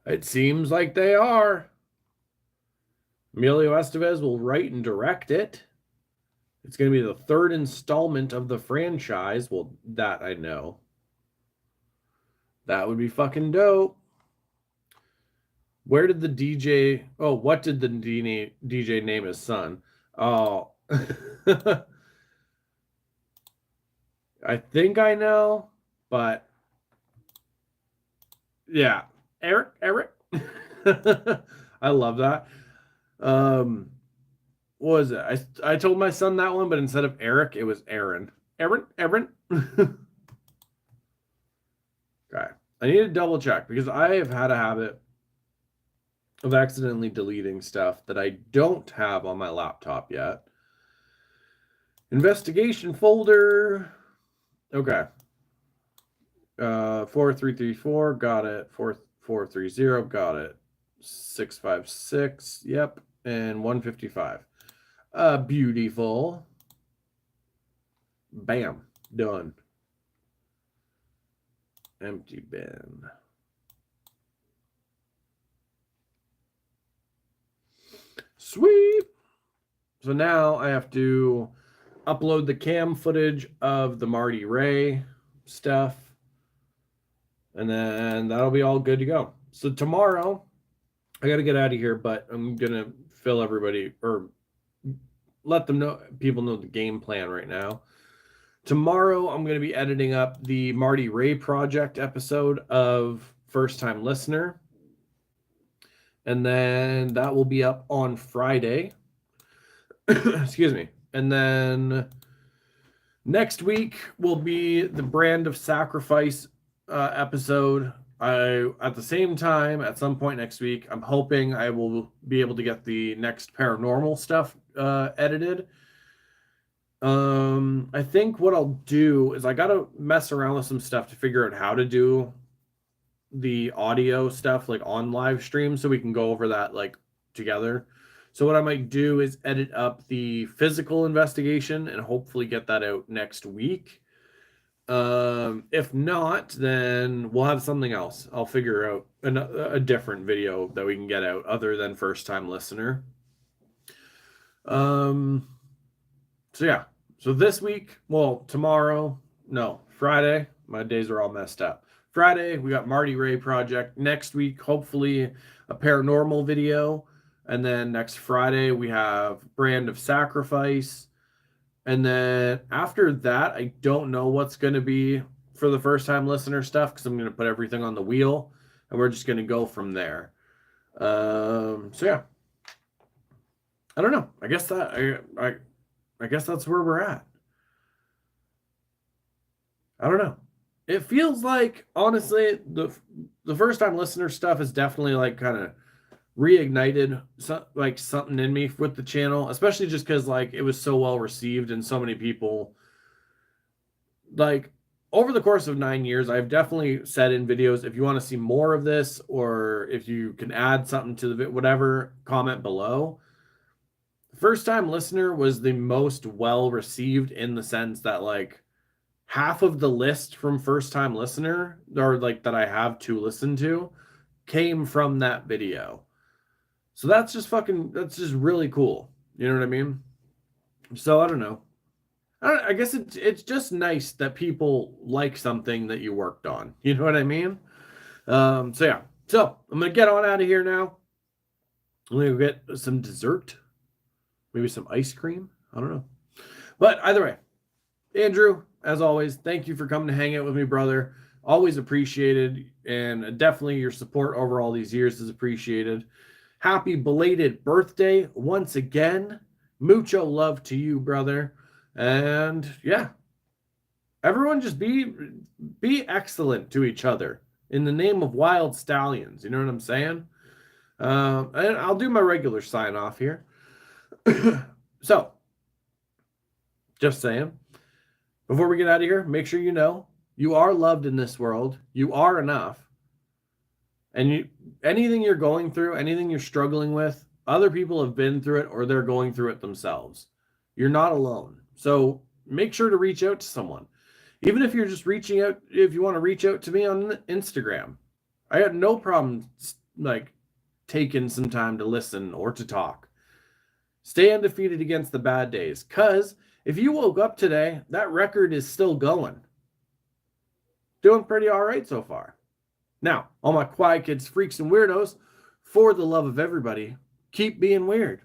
It seems like they are. Emilio Estevez will write and direct it. It's going to be the third installment of the franchise. Well, that I know. That would be fucking dope. Where did the DJ... Oh, what did the DJ name his son? Oh. I think I know, but... Yeah. Eric. I love that. What was it? I told my son that one, but instead of Eric, it was Aaron. Aaron. Okay. I need to double check because I have had a habit of accidentally deleting stuff that I don't have on my laptop yet. Investigation folder. Okay. 4334, got it. 4430, got it. 656, yep. And 155. Beautiful. Bam. Done. Empty bin. Sweet. So now I have to upload the cam footage of the Marty Ray stuff. And then that'll be all good to go. So tomorrow, I got to get out of here, but I'm going to fill everybody or let them know, people know the game plan right now. Tomorrow, I'm going to be editing up the Marty Ray Project episode of First Time Listener. And then that will be up on Friday. Excuse me. And then next week will be the Brand of Sacrifice episode. At the same time, at some point next week, I'm hoping I will be able to get the next paranormal stuff edited. I think what I'll do is I got to mess around with some stuff to figure out how to do the audio stuff like on live stream so we can go over that like together. So what I might do is edit up the physical investigation and hopefully get that out next week. If not, then we'll have something else. I'll figure out a different video that we can get out other than First Time Listener. So yeah. So this week, well, Friday, my days are all messed up. Friday, we got Marty Ray Project. Next week, hopefully a paranormal video. And then next Friday, we have Brand of Sacrifice. And then after that, I don't know what's going to be for the First Time Listener stuff because I'm going to put everything on the wheel. And we're just going to go from there. So yeah. I don't know. I guess that's where we're at. I don't know. It feels like, honestly, the First Time Listener stuff is definitely like kind of reignited like something in me with the channel, especially just because like it was so well received and so many people like over the course of 9 years. I've definitely said in videos, if you want to see more of this or if you can add something to the whatever, comment below. First Time Listener was the most well received in the sense that like half of the list from First Time Listener or like that I have to listen to came from that video. So that's just really cool. You know what I mean? So I don't know. I guess it's just nice that people like something that you worked on. You know what I mean? So yeah. So I'm going to get on out of here now. I'm going to get some dessert. Maybe some ice cream. I don't know. But either way, Andrew, as always, thank you for coming to hang out with me, brother. Always appreciated. And definitely your support over all these years is appreciated. Happy belated birthday once again. Mucho love to you, brother. And yeah, everyone just be excellent to each other in the name of wild stallions. You know what I'm saying? And I'll do my regular sign off here. So Just saying. Before we get out of here, make sure you know you are loved in this world. You are enough. And anything you're going through, anything you're struggling with, other people have been through it or they're going through it themselves. You're not alone. So make sure to reach out to someone. Even if you're just reaching out, if you want to reach out to me on Instagram, I had no problem taking some time to listen or to talk. Stay undefeated against the bad days. Because if you woke up today, that record is still going. Doing pretty all right so far. Now, all my quiet kids, freaks, and weirdos, for the love of everybody, keep being weird.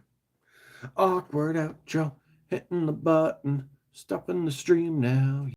Awkward outro, hitting the button, stopping the stream now.